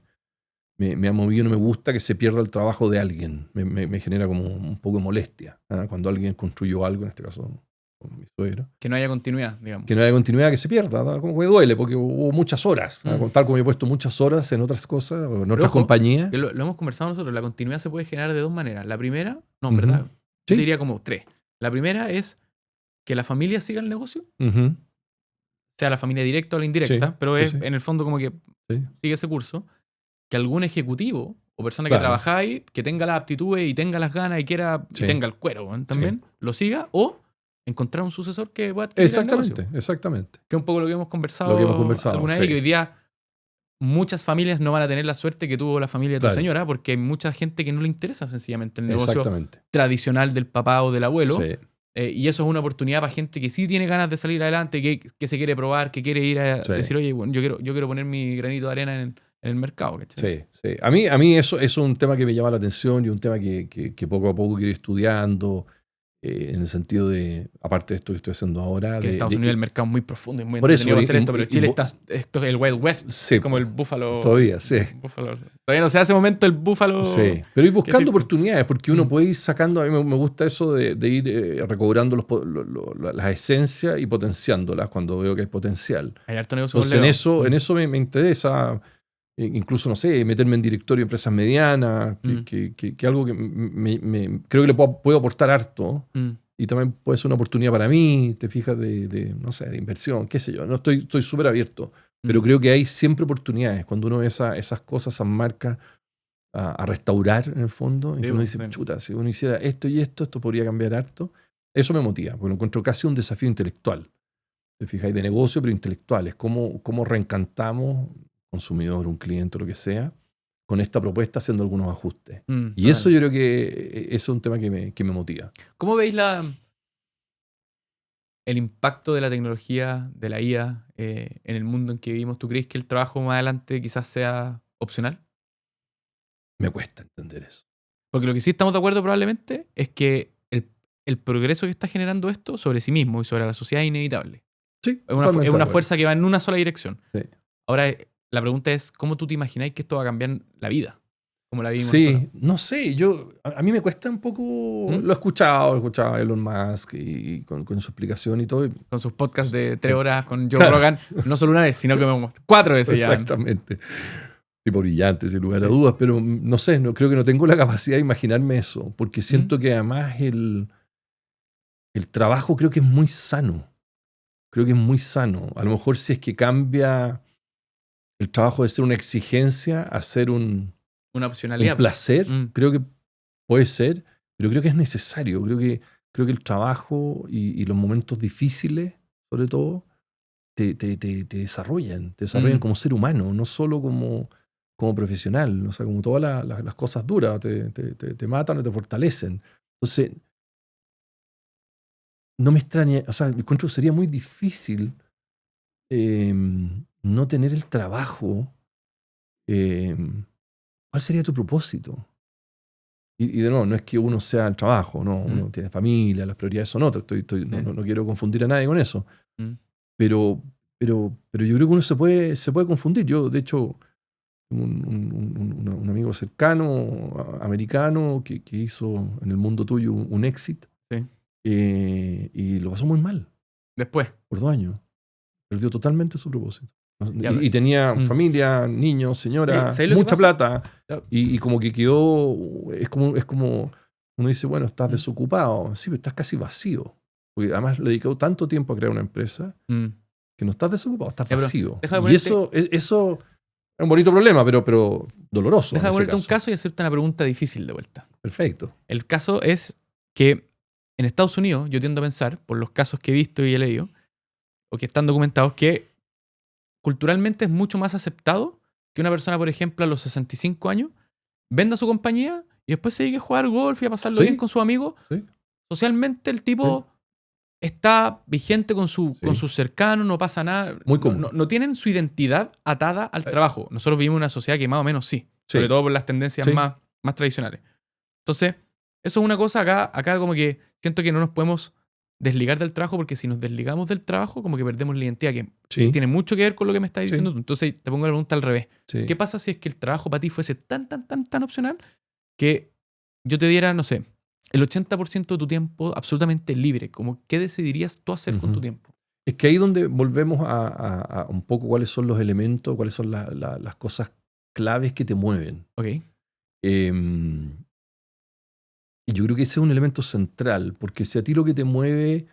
ha movido. No me gusta que se pierda el trabajo de alguien. Me genera como un poco de molestia, ¿ah? Cuando alguien construyó algo, en este caso con mi suegro. Que no haya continuidad, digamos. Que no haya continuidad, que se pierda, ¿no? Como que duele, porque hubo muchas horas, ¿no? Tal como yo he puesto muchas horas en otras cosas, o en otras ojo, compañías. que lo hemos conversado nosotros, la continuidad se puede generar de dos maneras. La primera, no, en Ujú. verdad, Sí. yo diría como 3. La primera es que la familia siga el negocio, Ujú. sea la familia directa o la indirecta, Sí, pero sí, es sí. en el fondo como que Sí. sigue ese curso. Que algún ejecutivo o persona que Claro. trabaja ahí, que tenga las aptitudes y tenga las ganas y quiera Sí. y tenga el cuero, ¿no? También lo siga, o encontrar un sucesor que pueda adquirir el negocio. Exactamente. Que es un poco lo que hemos conversado, Lo que hemos conversado, alguna sí. vez, que hoy día muchas familias no van a tener la suerte que tuvo la familia de tu Claro. señora, porque hay mucha gente que no le interesa sencillamente el negocio Exactamente. tradicional del papá o del abuelo. Sí. Y eso es una oportunidad para gente que sí tiene ganas de salir adelante, que se quiere probar, que quiere ir a Sí. decir, oye, bueno, yo quiero poner mi granito de arena en el mercado. ¿Cachai? Sí, sí. A mí eso es un tema que me llama la atención y un tema que poco a poco quiero ir estudiando, en el sentido de, aparte de esto que estoy haciendo ahora. Que en Estados Unidos el mercado es muy profundo y muy Por eso, entretenido para hacer y- esto, pero y- Chile y- esto es el Wild West, Sí, como el búfalo. todavía, sí. Todavía no se hace momento el búfalo. Sí, pero ir buscando circo. oportunidades, porque uno Mm. puede ir sacando, a mí me gusta eso de ir recobrando las esencias y potenciándolas cuando veo que hay potencial. Hay harto negocio con Entonces Lego. en eso me interesa, incluso, no sé, meterme en directorio de empresas medianas, que algo que creo que le puedo aportar harto, Mm. y también puede ser una oportunidad para mí, te fijas, no sé, de inversión, qué sé yo. No estoy súper abierto, pero Mm. creo que hay siempre oportunidades cuando uno ve esas cosas, esas marcas a restaurar en el fondo, y Sí, que uno dice, sí. chuta, si uno hiciera esto y esto podría cambiar harto. Eso me motiva, porque lo encuentro casi un desafío intelectual. Te fijas, de negocio, pero intelectual. Es cómo reencantamos consumidor, un cliente, lo que sea, con esta propuesta haciendo algunos ajustes. Y Total. eso yo creo que es un tema que me motiva. ¿Cómo veis el impacto de la tecnología, de la IA, en el mundo en que vivimos? ¿Tú crees que el trabajo más adelante quizás sea opcional? Me cuesta entender eso. Porque lo que sí estamos de acuerdo probablemente es que el progreso que está generando esto sobre sí mismo y sobre la sociedad es inevitable. Sí, Es una totalmente de acuerdo. fuerza que va en una sola dirección. Sí. Ahora, la pregunta es, ¿cómo tú te imagináis que esto va a cambiar la vida? Como la vivimos Sí, nosotros. no sé, a mí me cuesta un poco, ¿Mm? lo he escuchado a Elon Musk y con su explicación y todo. Con sus podcasts de 3 horas con Joe Claro. Rogan, no solo una vez, sino que como 4 veces ya. Exactamente. Tipo brillante, sin lugar a dudas, pero no sé, creo que no tengo la capacidad de imaginarme eso, porque siento que además el trabajo creo que es muy sano. Creo que es muy sano. A lo mejor si es que cambia el trabajo de ser una exigencia a ser un Una opcionalidad. placer, Mm. creo que puede ser, pero creo que es necesario. Creo que el trabajo y los momentos difíciles, sobre todo, te desarrollan. Te desarrollan como ser humano, no solo como profesional. O sea, como todas las cosas duras, te matan o te fortalecen. Entonces, no me extraña, o sea, encuentro que sería muy difícil no tener el trabajo. ¿Cuál sería tu propósito? Y de nuevo, no es que uno sea el trabajo, no, uno tiene familia, las prioridades son otras. No quiero confundir a nadie con eso. Pero yo creo que uno se puede confundir. Yo, de hecho, un amigo cercano, americano, que hizo en el mundo tuyo un exit, Sí. y lo pasó muy mal Después. por 2 años. Perdió totalmente su propósito. Ya, Y tenía mm. familia, niños, señora, ¿Sabes lo que mucha pasa? plata. Y como que quedó, es como uno dice, bueno, estás desocupado. Sí, pero estás casi vacío. Porque además le dedicó tanto tiempo a crear una empresa que no estás desocupado, estás Ya, pero vacío. déjame Y eso es un bonito problema, pero doloroso. Déjame en ese ponerte un caso y hacerte una pregunta difícil de vuelta. Perfecto. El caso es que en Estados Unidos, yo tiendo a pensar, por los casos que he visto y he leído, o que están documentados, que culturalmente es mucho más aceptado que una persona, por ejemplo, a los 65 años, venda su compañía y después se dedique a jugar golf y a pasarlo Sí. bien con sus amigos. Sí. Socialmente el tipo está vigente con sus cercanos, no pasa nada. Muy común. No tienen su identidad atada al trabajo. Nosotros vivimos en una sociedad que más o menos sí. Sobre todo por las tendencias Sí. más tradicionales. Entonces, eso es una cosa acá como que siento que no nos podemos desligar del trabajo, porque si nos desligamos del trabajo, como que perdemos la identidad, que Sí. tiene mucho que ver con lo que me estás Sí. diciendo tú. Entonces, te pongo la pregunta al revés. Sí. ¿Qué pasa si es que el trabajo para ti fuese tan opcional que yo te diera, no sé, el 80% de tu tiempo absolutamente libre? Como, ¿qué decidirías tú hacer con tu tiempo? Es que ahí donde volvemos a un poco cuáles son los elementos, cuáles son las cosas claves que te mueven. Ok. Y yo creo que ese es un elemento central, porque si a ti lo que te mueve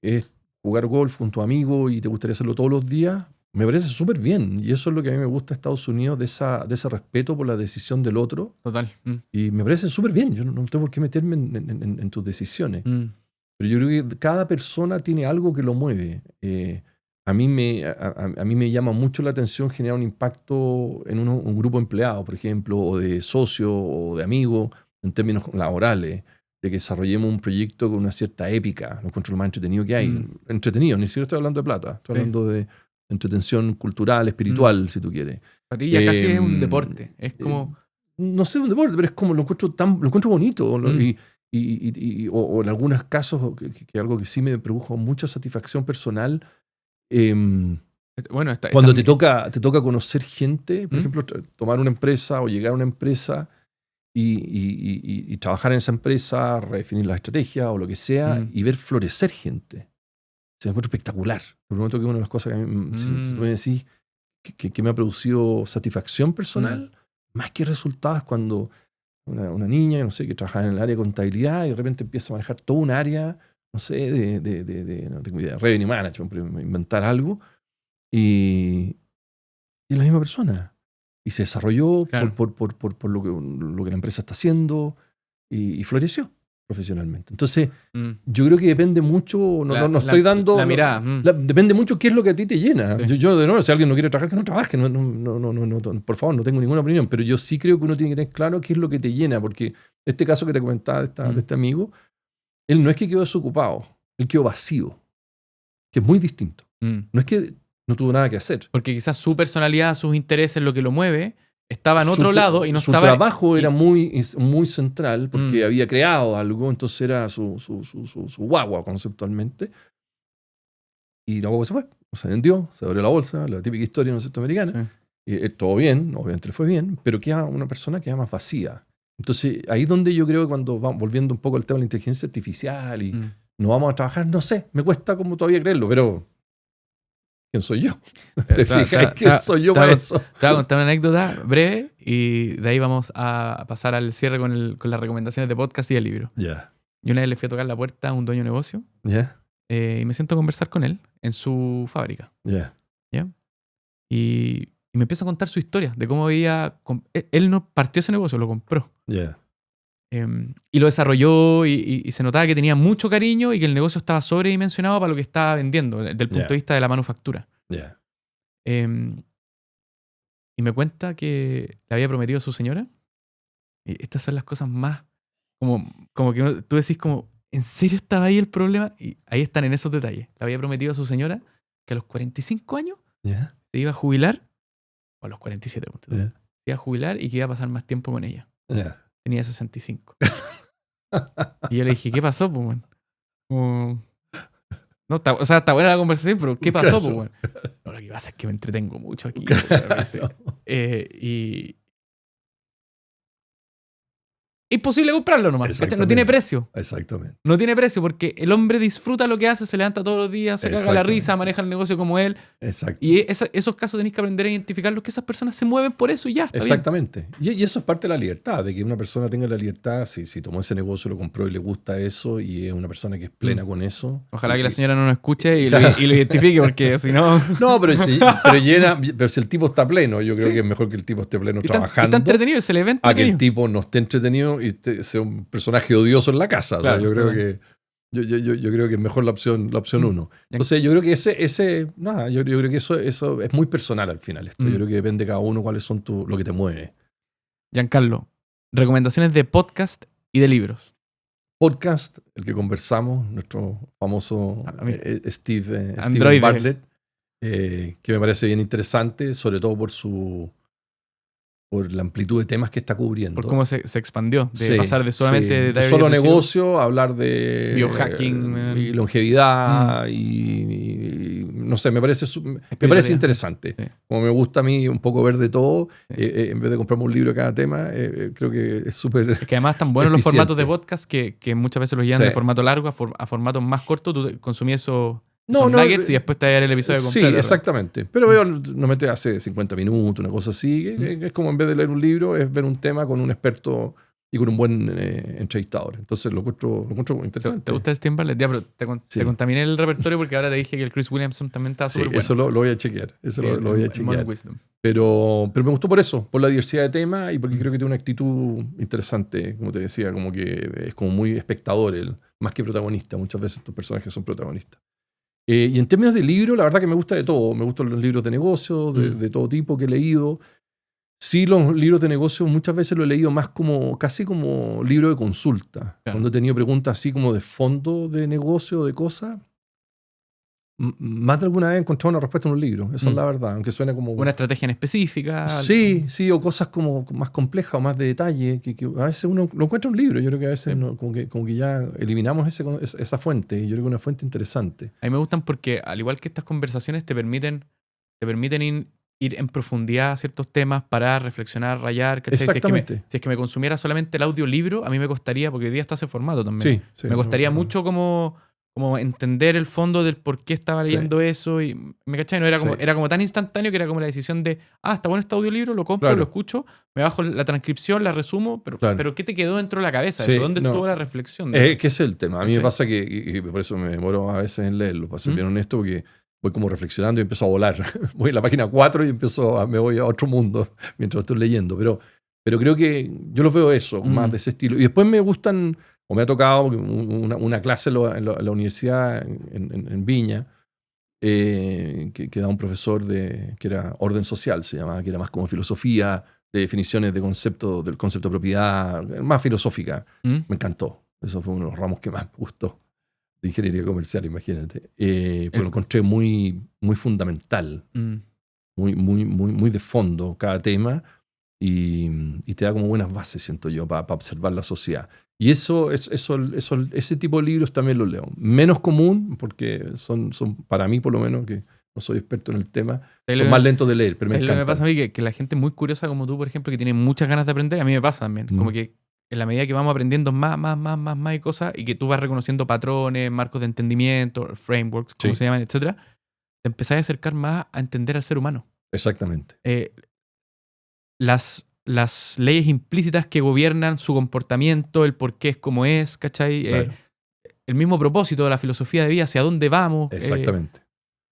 es jugar golf con tu amigo y te gustaría hacerlo todos los días, me parece súper bien. Y eso es lo que a mí me gusta de Estados Unidos, de ese respeto por la decisión del otro. Total. Y me parece súper bien. Yo no tengo por qué meterme en tus decisiones. Pero yo creo que cada persona tiene algo que lo mueve. a mí me llama mucho la atención generar un impacto en un grupo de empleados, por ejemplo, o de socios o de amigos, en términos laborales, de que desarrollemos un proyecto con una cierta épica. Lo encuentro lo más entretenido que hay. Entretenido, ni siquiera estoy hablando de plata, estoy hablando de entretención cultural, espiritual, si tú quieres. Para ti ya casi es un deporte. Es como... no sé, un deporte, pero es como lo encuentro bonito. O en algunos casos, que algo que sí me produjo mucha satisfacción personal, bueno, cuando te toca conocer gente, por ejemplo, tomar una empresa o llegar a una empresa y trabajar en esa empresa, redefinir las estrategias o lo que sea, y ver florecer gente. Se me encuentra espectacular. Por lo tanto, que es una de las cosas que a mí, si tú me decís que me ha producido satisfacción personal, más que resultados, cuando una niña, no sé, que trabajaba en el área de contabilidad y de repente empieza a manejar toda un área, no sé, no tengo idea, revenue management, por inventar algo, y es la misma persona. Y se desarrolló por lo que la empresa está haciendo y floreció profesionalmente. Entonces, yo creo que depende mucho, no estoy dando... La mirada. Depende mucho qué es lo que a ti te llena. Sí. Yo, de nuevo, si alguien no quiere trabajar, que no trabaje. Por favor, no tengo ninguna opinión. Pero yo sí creo que uno tiene que tener claro qué es lo que te llena. Porque este caso que te comentaba de este amigo, él no es que quedó desocupado, él quedó vacío. Que es muy distinto. No es que no tuvo nada que hacer. Porque quizás su personalidad, sus intereses, lo que lo mueve, estaba en otro lado y no su estaba... Su trabajo era muy central porque había creado algo, entonces era su guagua conceptualmente. Y la guagua se vendió, se abrió la bolsa, la típica historia norteamericana. Sí. Y todo bien, obviamente le fue bien, pero queda una persona que queda más vacía. Entonces ahí es donde yo creo que cuando vamos volviendo un poco al tema de la inteligencia artificial y nos vamos a trabajar, no sé, me cuesta como todavía creerlo, pero... ¿quién soy yo? ¿Te fijas? ¿Quién soy yo para eso? Te voy a contar una anécdota breve y de ahí vamos a pasar al cierre con las recomendaciones de podcast y de libro. Yeah. Yo una vez le fui a tocar la puerta a un dueño de negocio y me siento a conversar con él en su fábrica. Y me empieza a contar su historia de cómo había... Él no partió ese negocio, lo compró. Y lo desarrolló y se notaba que tenía mucho cariño y que el negocio estaba sobredimensionado para lo que estaba vendiendo desde el punto de vista de la manufactura. Y me cuenta que le había prometido a su señora, y estas son las cosas más como que tú decís como, ¿en serio estaba ahí el problema? Y ahí están en esos detalles. Le había prometido a su señora que a los 45 años se iba a jubilar, o a los 47, se iba a jubilar y que iba a pasar más tiempo con ella. Tenía 65. Y yo le dije, ¿qué pasó, pues, bueno? No, está buena la conversación, pero ¿qué pasó, pues, bueno? No, lo que pasa es que me entretengo mucho aquí. Y imposible comprarlo nomás. No tiene precio. Exactamente. No tiene precio porque el hombre disfruta lo que hace, se levanta todos los días, se caga la risa, maneja el negocio como él. Exacto. Y esos casos tenéis que aprender a identificarlos, que esas personas se mueven por eso y ya está. Exactamente. Y eso es parte de la libertad, de que una persona tenga la libertad, si tomó ese negocio, lo compró y le gusta eso, y es una persona que es plena con eso. Ojalá que la señora no nos escuche y lo identifique, porque si no... No, pero si el tipo está pleno, yo creo que es mejor que el tipo esté pleno trabajando. Está entretenido, se le ve entretenido. A que el tipo no esté entretenido y sea un personaje odioso en la casa. Claro, o sea, yo creo que es mejor la opción 1. Entonces yo creo que yo creo que eso es muy personal al final. Yo creo que depende de cada uno cuáles son lo que te mueve. Giancarlo, recomendaciones de podcast y de libros. Podcast, el que conversamos, nuestro famoso Steve Bartlett, que me parece bien interesante, sobre todo por la amplitud de temas que está cubriendo. Por cómo se expandió, de pasar de solamente... de solo negocio a hablar de... biohacking. Y longevidad y no sé, me parece interesante. Sí. Como me gusta a mí un poco ver de todo, en vez de comprarme un libro de cada tema, creo que es súper... Es que además están buenos los formatos de podcast que muchas veces los llevan de formato largo a formatos más cortos. Tú consumías esos nuggets y después te va a dar el episodio completo. Sí, exactamente. Pero veo, no me te hace 50 minutos, una cosa así. Es como en vez de leer un libro, es ver un tema con un experto y con un buen entrevistador. Entonces lo encuentro interesante. ¿Te gusta Steve Bartlett? Ya, pero te contaminé el repertorio porque ahora te dije que el Chris Williamson también estaba súper bueno. Eso lo voy a chequear. Lo voy a chequear. Pero me gustó por eso, por la diversidad de temas y porque creo que tiene una actitud interesante, como te decía, como que es como muy espectador, más que protagonista. Muchas veces estos personajes son protagonistas. Y en términos de libro, la verdad que me gusta de todo. Me gustan los libros de negocio, de todo tipo que he leído. Sí, los libros de negocio muchas veces lo he leído más como, casi como libro de consulta. Claro. Cuando he tenido preguntas así como de fondo de negocio, de cosas, más de alguna vez he encontrado una respuesta en un libro. Esa es la verdad, aunque suene como... Una estrategia en específica. Sí, o cosas como más complejas o más de detalle, que a veces uno lo encuentra en un libro. Yo creo que a veces como que ya eliminamos esa fuente. Y yo creo que es una fuente interesante. A mí me gustan porque, al igual que estas conversaciones, te permiten ir en profundidad a ciertos temas, parar, reflexionar, rayar. ¿Cachai? Exactamente. Si es que me consumiera solamente el audiolibro, a mí me costaría, porque hoy día está ese formato también. Sí, me costaría mucho como entender el fondo del por qué estaba leyendo eso. Y me cachai, no era como, era como tan instantáneo que era como la decisión de, está bueno este audiolibro, lo compro, lo escucho, me bajo la transcripción, la resumo, pero ¿qué te quedó dentro de la cabeza? Eso? ¿Dónde estuvo la reflexión? Que ese es el tema. A mí me pasa que por eso me demoro a veces en leerlo, para ser bien honesto, porque voy como reflexionando y empiezo a volar. Voy a la página 4 y me voy a otro mundo mientras estoy leyendo. Pero creo que yo los veo eso, más de ese estilo. Y después me gustan, o me ha tocado una clase en la universidad en Viña, que da un profesor que era orden social, se llamaba, que era más como filosofía, de definiciones del concepto de propiedad, más filosófica. Me encantó. Eso fue uno de los ramos que más me gustó. De ingeniería comercial, imagínate. Porque lo encontré muy, muy fundamental, muy de fondo cada tema, y te da como buenas bases, siento yo, para observar la sociedad. Y ese tipo de libros también los leo. Menos común, porque son para mí por lo menos, que no soy experto en el tema, son más lentos de leer, pero me encanta. Lo que me pasa a mí que la gente muy curiosa como tú, por ejemplo, que tiene muchas ganas de aprender, a mí me pasa también. Como que en la medida que vamos aprendiendo más y cosas, y que tú vas reconociendo patrones, marcos de entendimiento, frameworks, como se llaman, etcétera, te empezás a acercar más a entender al ser humano. Exactamente. Las leyes implícitas que gobiernan su comportamiento, el por qué es como es, ¿cachai? Claro. El mismo propósito de la filosofía de vida, hacia dónde vamos. Exactamente.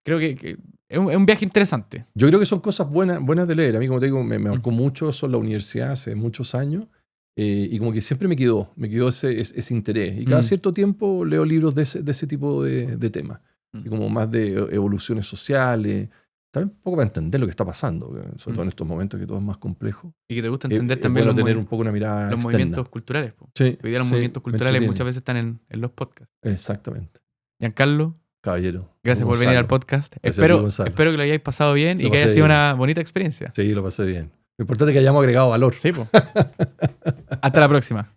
Creo que es un viaje interesante. Yo creo que son cosas buenas de leer. A mí, como te digo, me marcó mucho eso en la universidad hace muchos años. Y como que siempre me quedó ese interés. Y cada cierto tiempo leo libros de ese tipo de temas. Así como más de evoluciones sociales. También un poco para entender lo que está pasando, sobre todo en estos momentos que todo es más complejo. Y que te gusta entender también tener un poco una mirada los externa. Movimientos culturales. Sí, hoy día los movimientos culturales muchas veces están en los podcasts. Exactamente. Giancarlo, caballero, gracias por venir al podcast. Espero que lo hayáis pasado bien y que haya sido una bonita experiencia. Sí, lo pasé bien. Lo importante es que hayamos agregado valor. Sí, po. Hasta la próxima.